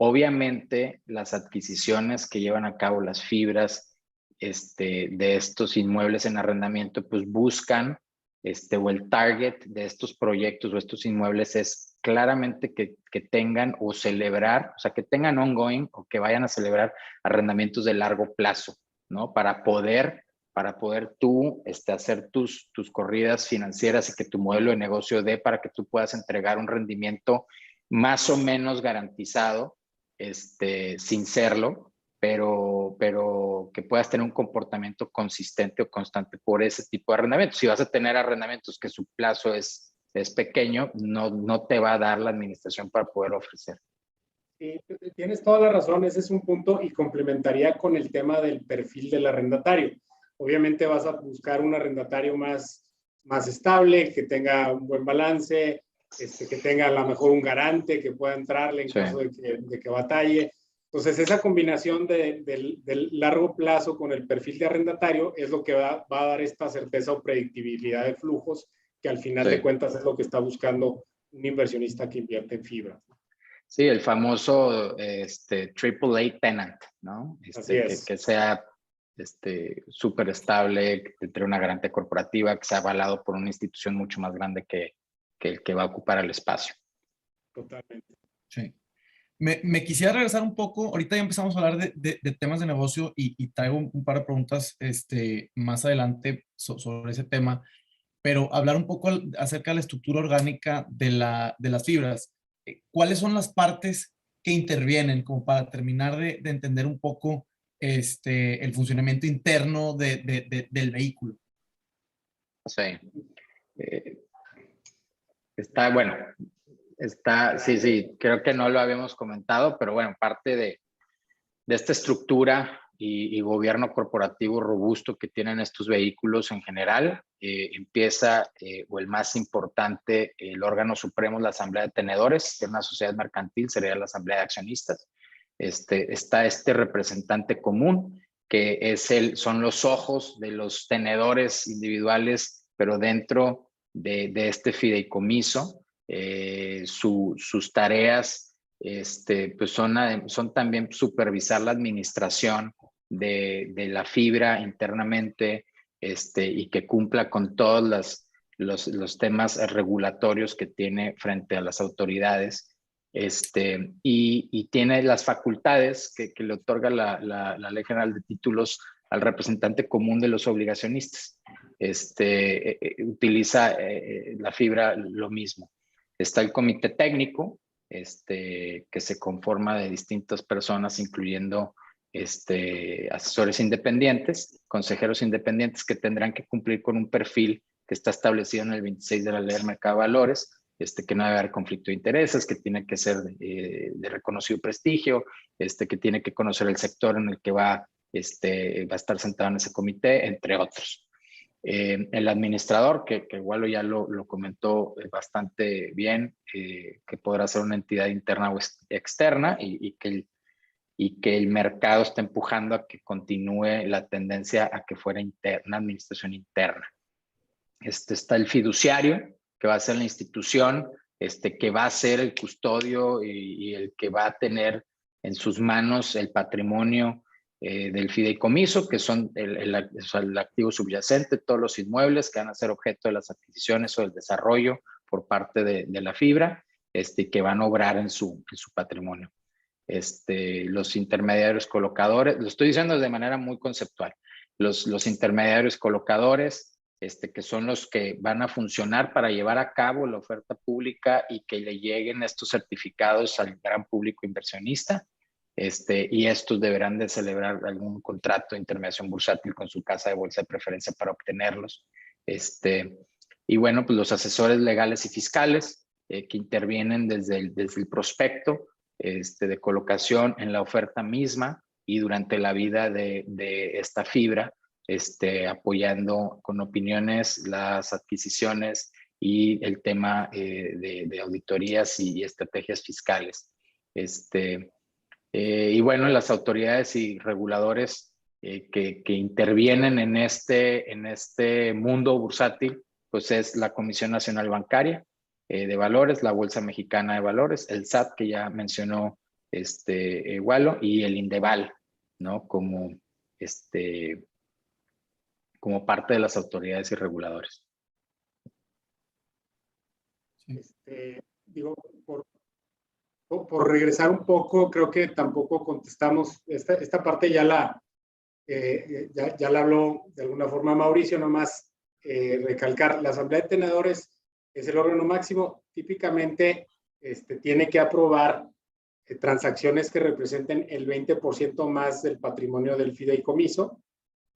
Obviamente, las adquisiciones que llevan a cabo las fibras de estos inmuebles en arrendamiento, pues buscan, o el target de estos proyectos o estos inmuebles es claramente que tengan o celebrar, o sea, que tengan ongoing o que vayan a celebrar arrendamientos de largo plazo, ¿no? Para poder tú hacer tus corridas financieras y que tu modelo de negocio dé para que tú puedas entregar un rendimiento más o menos garantizado, sin serlo, pero que puedas tener un comportamiento consistente o constante por ese tipo de arrendamientos. Si vas a tener arrendamientos que su plazo es pequeño, no te va a dar la administración para poder ofrecer. Sí, tienes toda la razón, ese es un punto y complementaría con el tema del perfil del arrendatario. Obviamente vas a buscar un arrendatario más estable, que tenga un buen balance, que tenga a lo mejor un garante que pueda entrarle en caso de que batalle. Entonces, esa combinación del largo plazo con el perfil de arrendatario es lo que va a dar esta certeza o predictibilidad de flujos, que al final de cuentas es lo que está buscando un inversionista que invierte en fibra. Sí, el famoso AAA tenant, ¿no? Así es. Que sea súper estable, que tenga una garantía corporativa, que sea avalado por una institución mucho más grande que el que va a ocupar el espacio. Totalmente. Sí. Me quisiera regresar un poco, ahorita ya empezamos a hablar de temas de negocio y traigo un par de preguntas más adelante sobre ese tema, pero hablar un poco acerca de la estructura orgánica de las fibras. ¿Cuáles son las partes que intervienen como para terminar de entender un poco el funcionamiento interno del vehículo? Sí. Está bueno. Sí, creo que no lo habíamos comentado, pero bueno, parte de esta estructura y gobierno corporativo robusto que tienen estos vehículos en general, empieza, o el más importante, el órgano supremo, la Asamblea de Tenedores, que es una sociedad mercantil, sería la Asamblea de Accionistas. Está este representante común, que son los ojos de los tenedores individuales, pero dentro de este fideicomiso. Sus tareas pues son también supervisar la administración de la fibra internamente, y que cumpla con todos los temas regulatorios que tiene frente a las autoridades, y tiene las facultades que le otorga la Ley General de Títulos al representante común de los obligacionistas. Utiliza la fibra lo mismo. Está el comité técnico, que se conforma de distintas personas, incluyendo asesores independientes, consejeros independientes que tendrán que cumplir con un perfil que está establecido en el 26 de la Ley del Mercado de Valores, que no debe haber conflicto de intereses, que tiene que ser de reconocido prestigio, que tiene que conocer el sector en el que va va a estar sentado en ese comité, entre otros. El administrador, que igual ya lo comentó bastante bien, que podrá ser una entidad interna o externa y que el mercado está empujando a que continúe la tendencia a que fuera una administración interna. Está el fiduciario, que va a ser la institución, que va a ser el custodio y el que va a tener en sus manos el patrimonio del fideicomiso, que son el activo subyacente, todos los inmuebles que van a ser objeto de las adquisiciones o del desarrollo por parte de la fibra, que van a obrar en su patrimonio. Los intermediarios colocadores, lo estoy diciendo de manera muy conceptual, los intermediarios colocadores, que son los que van a funcionar para llevar a cabo la oferta pública y que le lleguen estos certificados al gran público inversionista, y estos deberán de celebrar algún contrato de intermediación bursátil con su casa de bolsa de preferencia para obtenerlos. Y bueno, pues los asesores legales y fiscales que intervienen desde el prospecto de colocación en la oferta misma y durante la vida de esta fibra, apoyando con opiniones las adquisiciones y el tema de auditorías y estrategias fiscales. Y bueno, las autoridades y reguladores que intervienen en este mundo bursátil, pues es la Comisión Nacional Bancaria de Valores, la Bolsa Mexicana de Valores, el SAT que ya mencionó Walo, y el Indeval, ¿no? Como parte de las autoridades y reguladores. Digo, por regresar un poco, creo que tampoco contestamos, esta parte ya la habló de alguna forma Mauricio, nomás recalcar, la Asamblea de Tenedores es el órgano máximo, típicamente tiene que aprobar transacciones que representen el 20% más del patrimonio del fideicomiso,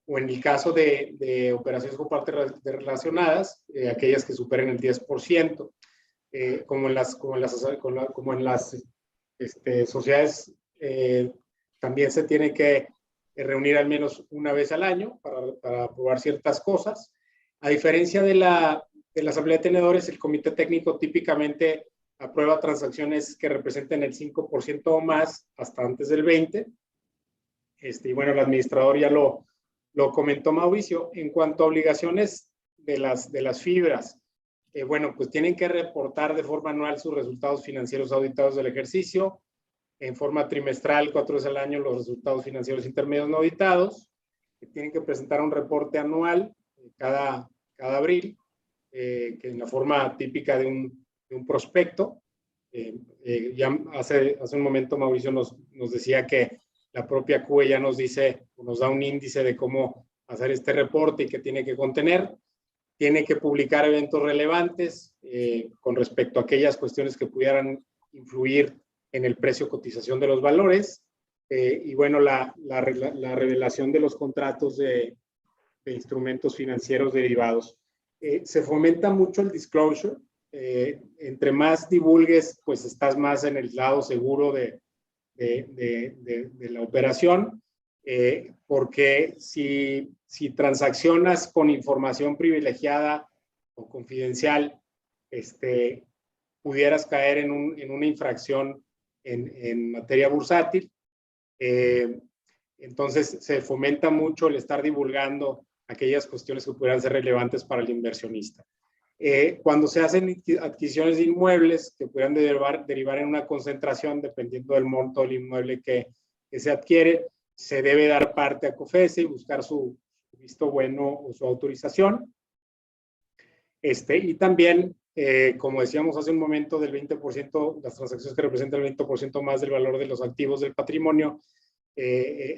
o en el caso de operaciones con partes relacionadas, aquellas que superen el 10%, como en las sociedades, también se tiene que reunir al menos una vez al año para aprobar ciertas cosas. A diferencia de la Asamblea de Tenedores, el comité técnico típicamente aprueba transacciones que representen el 5% o más hasta antes del 20%. Y bueno, el administrador ya lo comentó Mauricio. En cuanto a obligaciones de las fibras, bueno, pues tienen que reportar de forma anual sus resultados financieros auditados del ejercicio, en forma trimestral, 4 veces al año, los resultados financieros intermedios no auditados, que tienen que presentar un reporte anual cada abril, que en la forma típica de un prospecto. Ya hace un momento Mauricio nos decía que la propia CUE ya nos da un índice de cómo hacer este reporte y qué tiene que contener. Tiene que publicar eventos relevantes con respecto a aquellas cuestiones que pudieran influir en el precio cotización de los valores, y bueno, la revelación de los contratos de instrumentos financieros derivados. Se fomenta mucho el disclosure. Entre más divulgues, pues estás más en el lado seguro de la operación, porque si transaccionas con información privilegiada o confidencial, pudieras caer en una infracción en materia bursátil. Entonces se fomenta mucho el estar divulgando aquellas cuestiones que pudieran ser relevantes para el inversionista. Cuando se hacen adquisiciones de inmuebles que pudieran derivar en una concentración, dependiendo del monto del inmueble que se adquiere, se debe dar parte a COFESE y buscar su visto bueno o su autorización. Y también, como decíamos hace un momento, del 20%, las transacciones que representan el 20% más del valor de los activos del patrimonio,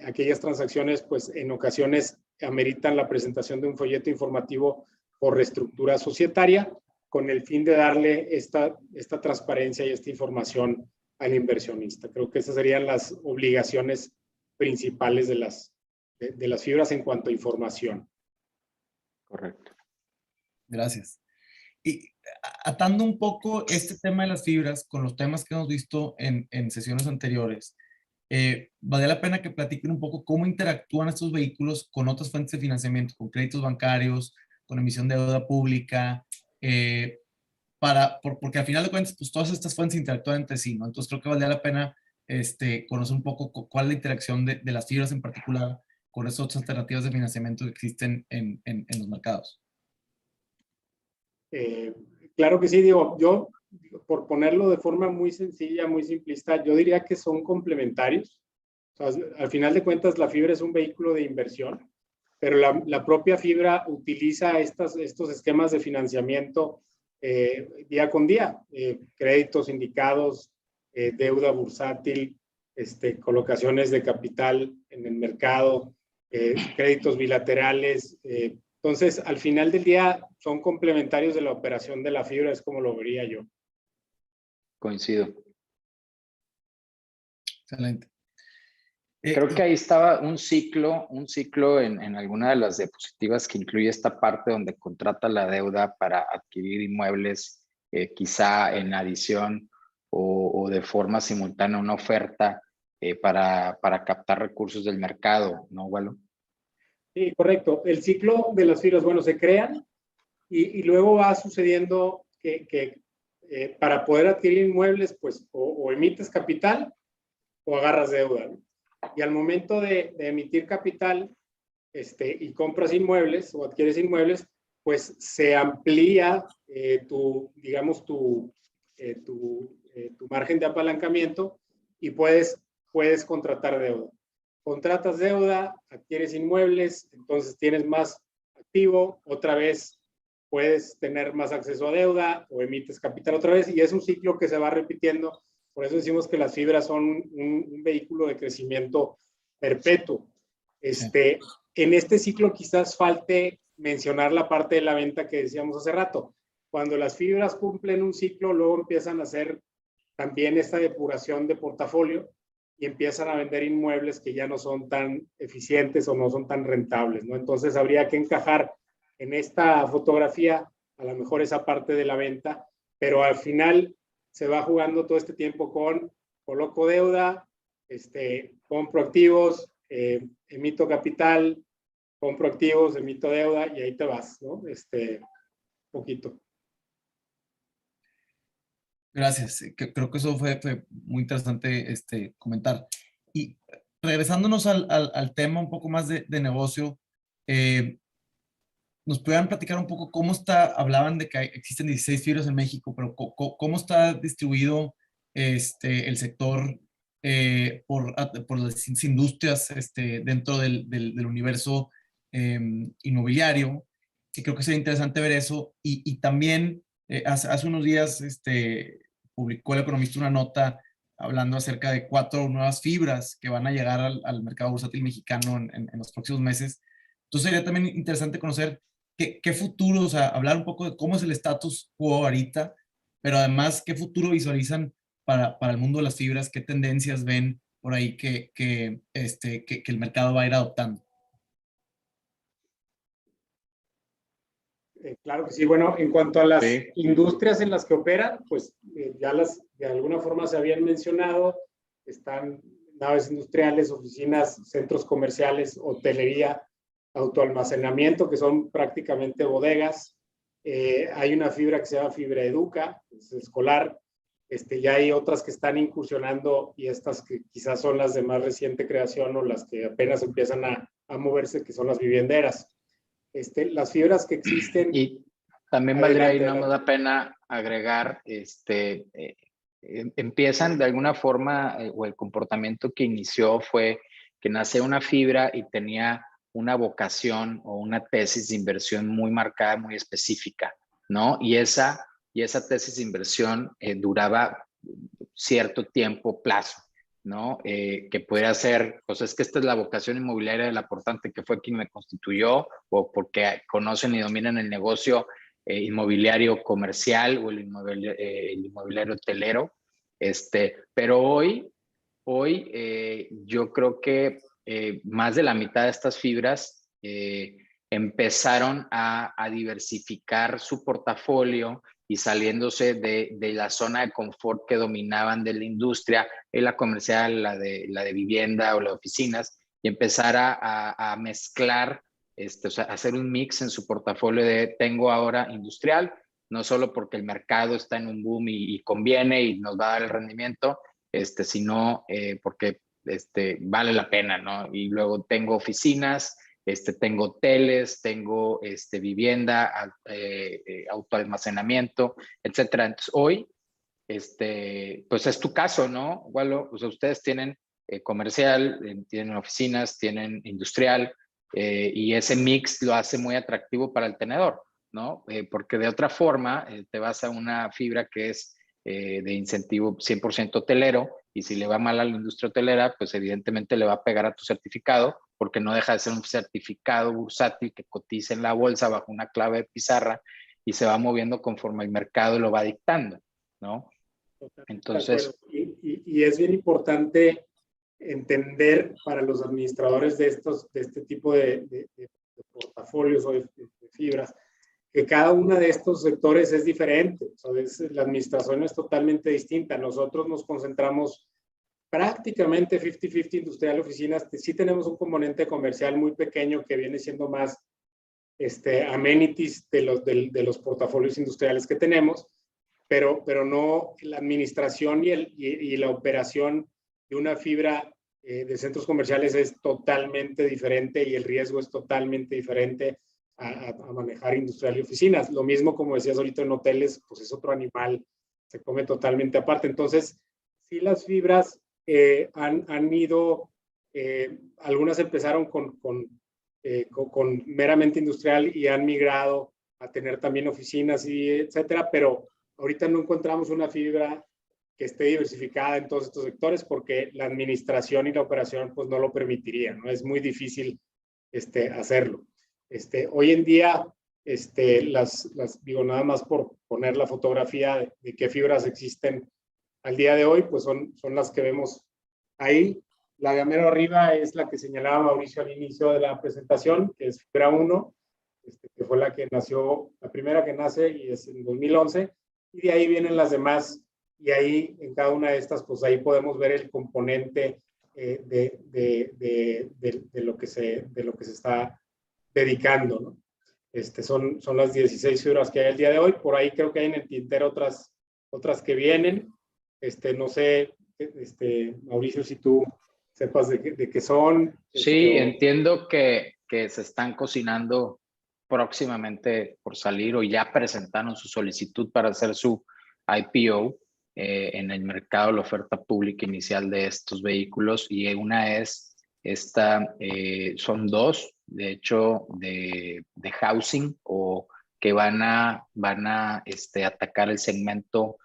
aquellas transacciones, pues en ocasiones ameritan la presentación de un folleto informativo por reestructura societaria, con el fin de darle esta transparencia y esta información al inversionista. Creo que esas serían las obligaciones principales de las fibras en cuanto a información. Correcto. Gracias. Y atando un poco este tema de las fibras con los temas que hemos visto en sesiones anteriores, vale la pena que platiquen un poco cómo interactúan estos vehículos con otras fuentes de financiamiento, con créditos bancarios, con emisión de deuda pública, porque al final de cuentas, pues todas estas fuentes interactúan entre sí, ¿no? Entonces creo que valdría la pena conocer un poco cuál es la interacción de las fibras en particular con esas otras alternativas de financiamiento que existen en los mercados. Claro que sí, digo, yo, por ponerlo de forma muy sencilla, muy simplista, yo diría que son complementarios. O sea, al final de cuentas, la fibra es un vehículo de inversión, pero la propia fibra utiliza estos esquemas de financiamiento día con día, créditos indicados, deuda bursátil, colocaciones de capital en el mercado, créditos bilaterales. Entonces, al final del día, son complementarios de la operación de la fibra, es como lo vería yo. Coincido. Excelente. Creo que ahí estaba un ciclo en alguna de las diapositivas que incluye esta parte donde contrata la deuda para adquirir inmuebles, quizá en adición o de forma simultánea una oferta para captar recursos del mercado, ¿no, Walo? Sí, correcto. El ciclo de las fibras, bueno, se crean y luego va sucediendo que para poder adquirir inmuebles, pues o emites capital o agarras deuda, ¿no? Y al momento de emitir capital y compras inmuebles o adquieres inmuebles, pues se amplía digamos, tu margen de apalancamiento y puedes contratar deuda. Contratas deuda, adquieres inmuebles, entonces tienes más activo, otra vez puedes tener más acceso a deuda o emites capital otra vez y es un ciclo que se va repitiendo. Por eso decimos que las fibras son un vehículo de crecimiento perpetuo. En este ciclo quizás falte mencionar la parte de la venta que decíamos hace rato. Cuando las fibras cumplen un ciclo, luego empiezan a hacer también esta depuración de portafolio y empiezan a vender inmuebles que ya no son tan eficientes o no son tan rentables, ¿no? Entonces habría que encajar en esta fotografía a lo mejor esa parte de la venta, pero al final se va jugando todo este tiempo con coloco deuda, compro activos, emito capital, compro activos, emito deuda y ahí te vas, ¿no? Poquito. Gracias. Creo que eso fue muy interesante comentar. Y regresándonos al tema un poco más de negocio, nos pudieran platicar un poco cómo hablaban de que existen 16 fibras en México, pero cómo está distribuido el sector por las distintas industrias dentro del universo inmobiliario, que creo que sería interesante ver eso. Y también hace unos días publicó el economista una nota hablando acerca de 4 nuevas fibras que van a llegar al mercado bursátil mexicano en los próximos meses. Entonces sería también interesante conocer qué futuro, o sea, hablar un poco de cómo es el status quo ahorita, pero además qué futuro visualizan para el mundo de las fibras, qué tendencias ven por ahí que el mercado va a ir adoptando. Claro que sí. Bueno, en cuanto a las industrias en las que operan, pues ya las de alguna forma se habían mencionado. Están naves industriales, oficinas, centros comerciales, hotelería, autoalmacenamiento, que son prácticamente bodegas. Hay una fibra que se llama Fibra Educa, es escolar. Ya hay otras que están incursionando y estas que quizás son las de más reciente creación o las que apenas empiezan a moverse, que son las vivienderas. Las fibras que existen. Y también valdría ahí, no me da pena agregar, empiezan de alguna forma, o el comportamiento que inició fue que nace una fibra y tenía una vocación o una tesis de inversión muy marcada, muy específica, ¿no? Y esa tesis de inversión duraba cierto tiempo, plazo, ¿no? Que pudiera ser, pues es que esta es la vocación inmobiliaria del aportante que fue quien me constituyó, o porque conocen y dominan el negocio inmobiliario comercial o el inmobiliario hotelero. Pero hoy yo creo que más de la mitad de estas fibras empezaron a diversificar su portafolio y saliéndose de la zona de confort que dominaban de la industria, la comercial, la de vivienda o las oficinas, y empezar a mezclar, o sea, hacer un mix en su portafolio de tengo ahora industrial, no solo porque el mercado está en un boom y conviene y nos va a dar el rendimiento, sino porque vale la pena, ¿no? Y luego tengo oficinas, tengo hoteles, tengo vivienda, autoalmacenamiento, etcétera. Entonces, hoy, pues es tu caso, ¿no, Walo? O sea, ustedes tienen comercial, tienen oficinas, tienen industrial, y ese mix lo hace muy atractivo para el tenedor, ¿no? Porque de otra forma, te vas a una fibra que es de incentivo 100% hotelero, y si le va mal a la industria hotelera, pues evidentemente le va a pegar a tu certificado, porque no deja de ser un certificado bursátil que cotiza en la bolsa bajo una clave de pizarra y se va moviendo conforme el mercado lo va dictando, ¿no? Entonces, y es bien importante entender para los administradores de este tipo de portafolios o de fibras, que cada uno de estos sectores es diferente. La administración es totalmente distinta. Nosotros nos concentramos prácticamente 50-50 industrial oficinas. Sí tenemos un componente comercial muy pequeño que viene siendo más amenities de los portafolios industriales que tenemos, pero no la administración y la operación de una fibra de centros comerciales es totalmente diferente y el riesgo es totalmente diferente a manejar industrial y oficinas. Lo mismo, como decías ahorita, en hoteles, pues es otro animal, se come totalmente aparte. Entonces, sí, las fibras han ido, algunas empezaron con meramente industrial y han migrado a tener también oficinas y etcétera, pero ahorita no encontramos una fibra que esté diversificada en todos estos sectores porque la administración y la operación pues no lo permitiría, ¿no? Es muy difícil hacerlo. Hoy en día, digo, nada más por poner la fotografía de qué fibras existen al día de hoy, pues son las que vemos ahí. La de mero arriba es la que señalaba Mauricio al inicio de la presentación, que es fibra 1, que fue la que nació, la primera que nace y es en 2011, y de ahí vienen las demás, y ahí en cada una de estas, pues ahí podemos ver el componente de lo que se está dedicando, ¿no? Son las 16 fibras que hay el día de hoy. Por ahí creo que hay en el tintero otras que vienen. No sé, Mauricio, si tú sepas de qué son. Sí, entiendo que se están cocinando próximamente por salir o ya presentaron su solicitud para hacer su IPO en el mercado, la oferta pública inicial de estos vehículos, y una es son dos, de hecho, de housing, o que van a atacar el segmento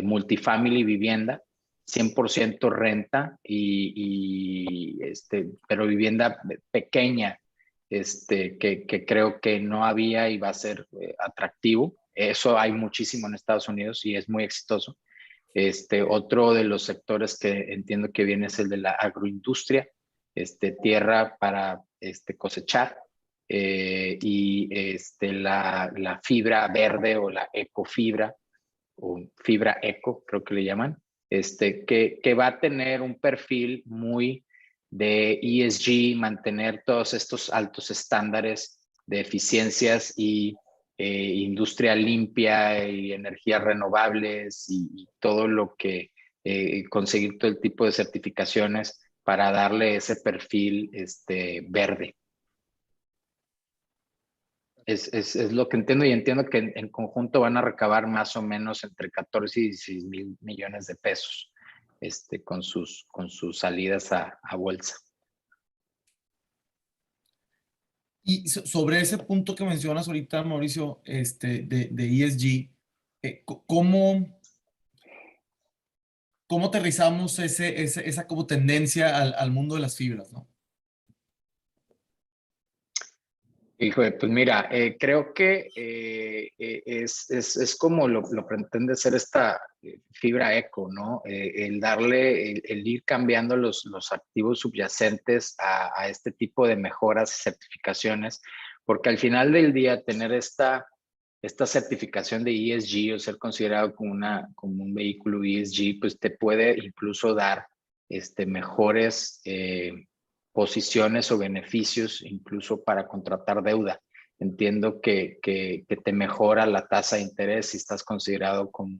multifamily vivienda, 100% renta, pero vivienda pequeña, que creo que no había y va a ser atractivo. Eso hay muchísimo en Estados Unidos y es muy exitoso. Otro de los sectores que entiendo que viene es el de la agroindustria, tierra para cosechar, y la fibra verde o la ecofibra o fibra eco, creo que le llaman, que va a tener un perfil muy de ESG, mantener todos estos altos estándares de eficiencias y industria limpia y energías renovables y todo lo que conseguir todo el tipo de certificaciones para darle ese perfil verde. Es lo que entiendo, y entiendo que en conjunto van a recabar más o menos entre 14 y 16 mil millones de pesos con sus salidas a bolsa. Y sobre ese punto que mencionas ahorita, Mauricio, de ESG, ¿cómo aterrizamos esa como tendencia al mundo de las fibras, ¿no? Híjole, pues mira, creo que es como lo pretende ser esta fibra eco, ¿no? El darle, el ir cambiando los activos subyacentes a este tipo de mejoras y certificaciones, porque al final del día tener esta esta certificación de ESG o ser considerado como un vehículo ESG, pues te puede incluso dar mejores posiciones o beneficios incluso para contratar deuda. Entiendo que te mejora la tasa de interés si estás considerado como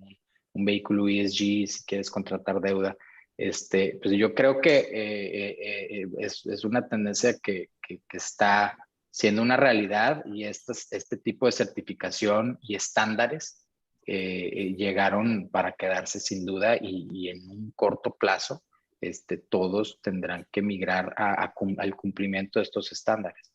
un vehículo ESG, si quieres contratar deuda. Pues yo creo que es una tendencia que está siendo una realidad, y este tipo de certificación y estándares llegaron para quedarse sin duda, y en un corto plazo todos tendrán que migrar al cumplimiento de estos estándares.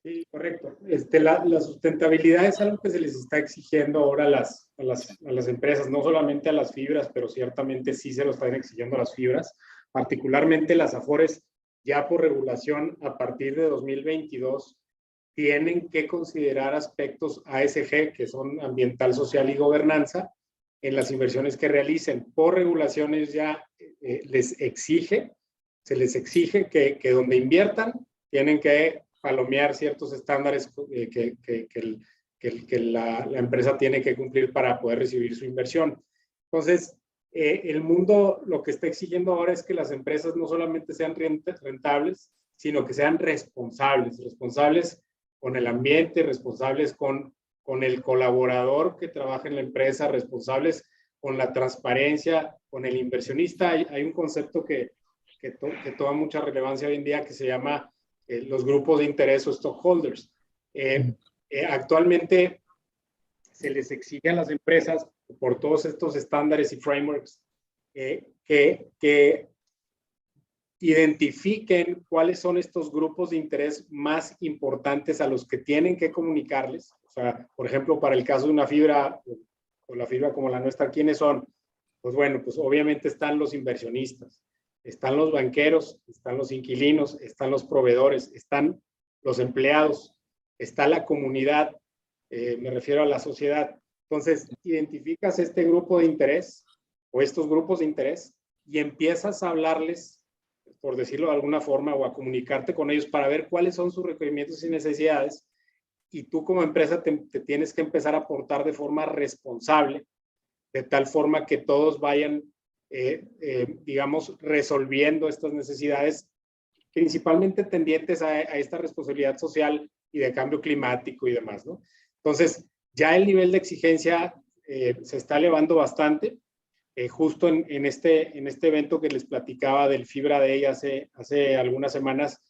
Sí, correcto. La sustentabilidad es algo que se les está exigiendo ahora a las empresas, no solamente a las fibras, pero ciertamente sí se lo están exigiendo a las fibras, particularmente las Afores, ya por regulación a partir de 2022, tienen que considerar aspectos ASG, que son ambiental, social y gobernanza, en las inversiones que realicen. Por regulaciones ya se les exige que donde inviertan tienen que palomear ciertos estándares que la empresa tiene que cumplir para poder recibir su inversión. Entonces, el mundo lo que está exigiendo ahora es que las empresas no solamente sean rentables, sino que sean responsables con el ambiente, responsables con el colaborador que trabaja en la empresa, responsables con la transparencia, con el inversionista. Hay un concepto que toma mucha relevancia hoy en día que se llama los grupos de interés o stockholders. Actualmente se les exige a las empresas, por todos estos estándares y frameworks, que identifiquen cuáles son estos grupos de interés más importantes a los que tienen que comunicarles. O sea, por ejemplo, para el caso de una fibra, o la fibra como la nuestra, ¿quiénes son? Pues bueno, pues obviamente están los inversionistas, están los banqueros, están los inquilinos, están los proveedores, están los empleados, está la comunidad, me refiero a la sociedad. Entonces, identificas este grupo de interés o estos grupos de interés y empiezas a hablarles, por decirlo de alguna forma, o a comunicarte con ellos para ver cuáles son sus requerimientos y necesidades. Y tú como empresa te tienes que empezar a aportar de forma responsable, de tal forma que todos vayan digamos, resolviendo estas necesidades, principalmente tendientes a esta responsabilidad social y de cambio climático y demás, ¿no? Entonces, ya el nivel de exigencia se está elevando bastante. Justo en este evento que les platicaba del Fibra Day hace algunas semanas,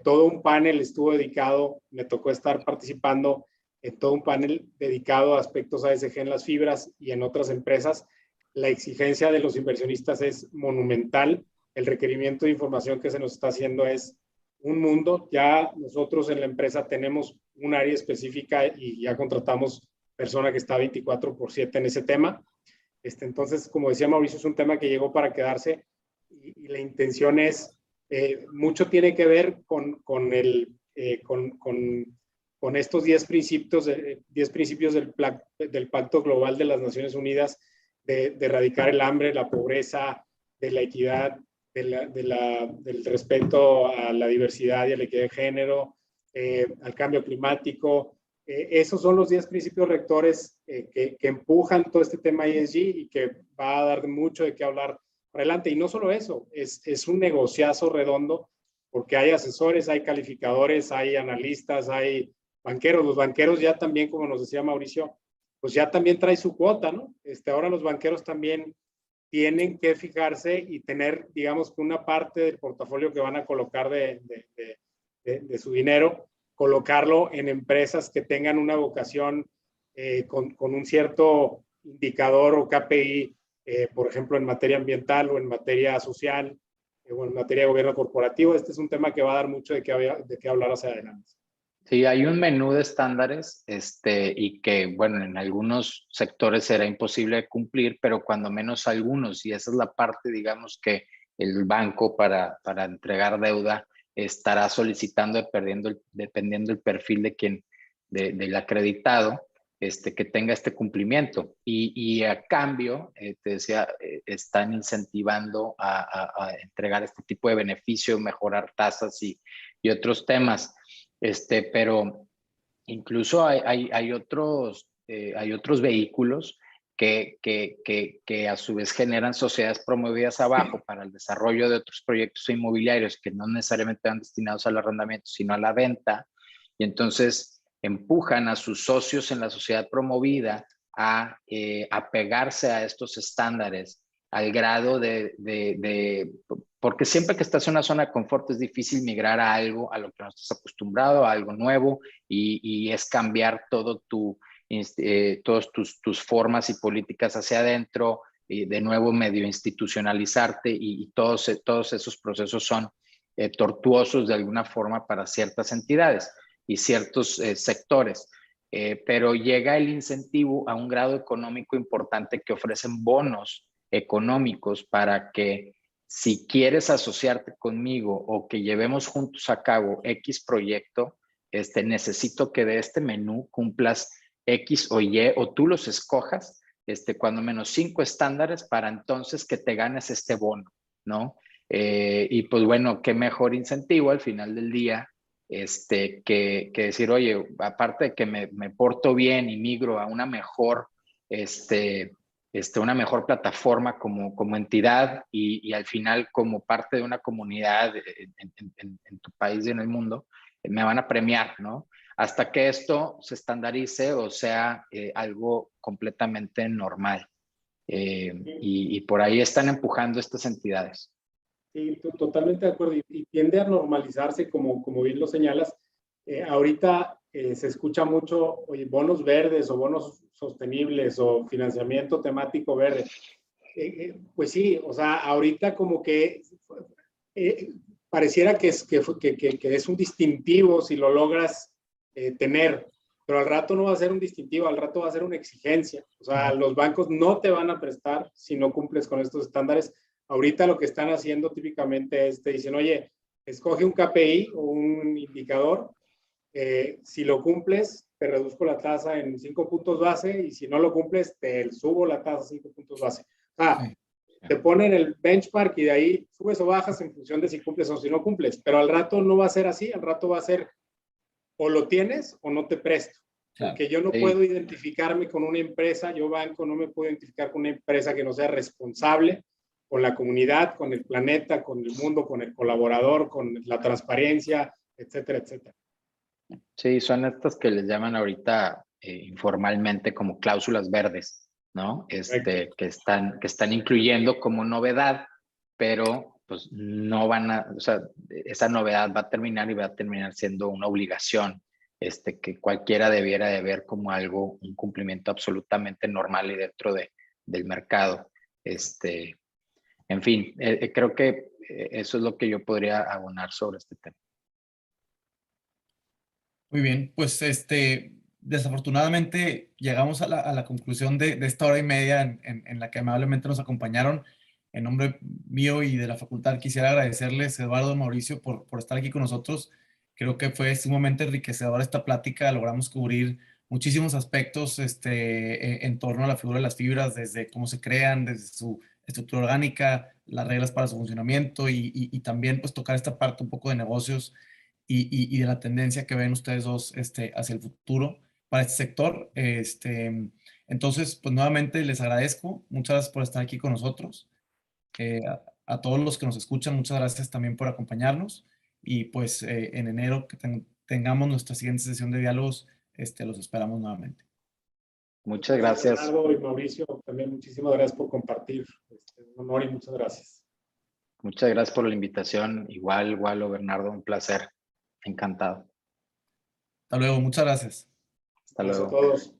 todo un panel estuvo dedicado, me tocó estar participando en todo un panel dedicado a aspectos ASG en las fibras y en otras empresas. La exigencia de los inversionistas es monumental. El requerimiento de información que se nos está haciendo es un mundo. Ya nosotros en la empresa tenemos un área específica y ya contratamos persona que está 24/7 en ese tema. Entonces, como decía Mauricio, es un tema que llegó para quedarse y la intención es, mucho tiene que ver con estos 10 principios del Pacto Global de las Naciones Unidas de erradicar el hambre, la pobreza, de la equidad, del respeto a la diversidad y a la equidad de género, al cambio climático. Esos son los 10 principios rectores que empujan todo este tema ESG y que va a dar mucho de qué hablar para adelante. Y no solo eso, es un negociazo redondo porque hay asesores, hay calificadores, hay analistas, hay banqueros. Los banqueros ya también, como nos decía Mauricio, pues ya también trae su cuota, ¿no? Ahora los banqueros también tienen que fijarse y tener, digamos, que una parte del portafolio que van a colocar de su dinero, colocarlo en empresas que tengan una vocación con un cierto indicador o KPI, por ejemplo, en materia ambiental o en materia social o en materia de gobierno corporativo. Este es un tema que va a dar mucho de qué hablar hacia adelante. Sí, hay un menú de estándares y que, bueno, en algunos sectores será imposible cumplir, pero cuando menos algunos, y esa es la parte, digamos, que el banco para entregar deuda estará solicitando dependiendo del perfil del acreditado, que tenga este cumplimiento. Y a cambio, te decía, están incentivando a entregar este tipo de beneficio, mejorar tasas y otros temas. Pero Incluso hay otros vehículos que a su vez generan sociedades promovidas abajo para el desarrollo de otros proyectos inmobiliarios que no necesariamente van destinados al arrendamiento, sino a la venta. Y entonces empujan a sus socios en la sociedad promovida a apegarse a estos estándares al grado porque siempre que estás en una zona de confort es difícil migrar a algo a lo que no estás acostumbrado, a algo nuevo, y es cambiar todas tus formas y políticas hacia adentro, y de nuevo medio institucionalizarte, y todos esos procesos son tortuosos de alguna forma para ciertas entidades y ciertos sectores. Pero llega el incentivo a un grado económico importante que ofrecen bonos económicos para que, si quieres asociarte conmigo o que llevemos juntos a cabo X proyecto, necesito que de este menú cumplas X o Y, o tú los escojas, cuando menos 5 estándares para entonces que te ganes este bono, ¿no? Y pues bueno, qué mejor incentivo al final del día que decir, oye, aparte de que me porto bien y migro a una mejor, una mejor plataforma como entidad, y al final como parte de una comunidad en tu país y en el mundo, me van a premiar, ¿no? Hasta que esto se estandarice o sea algo completamente normal. Y por ahí están empujando estas entidades. Sí, totalmente de acuerdo. Y tiende a normalizarse, como bien lo señalas. Ahorita se escucha mucho, oye, bonos verdes o bonos sostenibles o financiamiento temático verde. Pues sí, o sea, ahorita como que pareciera que es un distintivo si lo logras tener, pero al rato no va a ser un distintivo, al rato va a ser una exigencia. O sea, los bancos no te van a prestar si no cumples con estos estándares. Ahorita lo que están haciendo típicamente es, te dicen, oye, escoge un KPI o un indicador, si lo cumples, te reduzco la tasa en 5 puntos base, y si no lo cumples, te subo la tasa a 5 puntos base. Te ponen el benchmark y de ahí subes o bajas en función de si cumples o si no cumples, pero al rato no va a ser así, al rato va a ser o lo tienes o no te presto. Porque yo no puedo identificarme con una empresa, yo banco no me puedo identificar con una empresa que no sea responsable con la comunidad, con el planeta, con el mundo, con el colaborador, con la transparencia, etcétera, etcétera. Sí, son estas que les llaman ahorita informalmente como cláusulas verdes, ¿no? Que están incluyendo como novedad, pero pues no van a, o sea, esa novedad va a terminar y va a terminar siendo una obligación, que cualquiera debiera de ver como algo, un cumplimiento absolutamente normal y dentro del mercado. En fin, creo que eso es lo que yo podría abonar sobre este tema. Muy bien, pues desafortunadamente llegamos a la conclusión de esta hora y media en la que amablemente nos acompañaron. En nombre mío y de la facultad quisiera agradecerles, Eduardo, Mauricio, por estar aquí con nosotros. Creo que fue sumamente enriquecedora esta plática. Logramos cubrir muchísimos aspectos en torno a la figura de las fibras, desde cómo se crean, desde su estructura orgánica, las reglas para su funcionamiento, y también pues tocar esta parte un poco de negocios y de la tendencia que ven ustedes dos hacia el futuro para este sector. Entonces, pues nuevamente les agradezco. Muchas gracias por estar aquí con nosotros. A todos los que nos escuchan, muchas gracias también por acompañarnos. Y pues en enero que tengamos nuestra siguiente sesión de diálogos, los esperamos nuevamente. Muchas gracias. Leonardo y Mauricio, también muchísimas gracias por compartir. Un honor y muchas gracias. Muchas gracias por la invitación. Igual, Bernardo, un placer. Encantado. Hasta luego, muchas gracias. Hasta luego. Gracias a todos.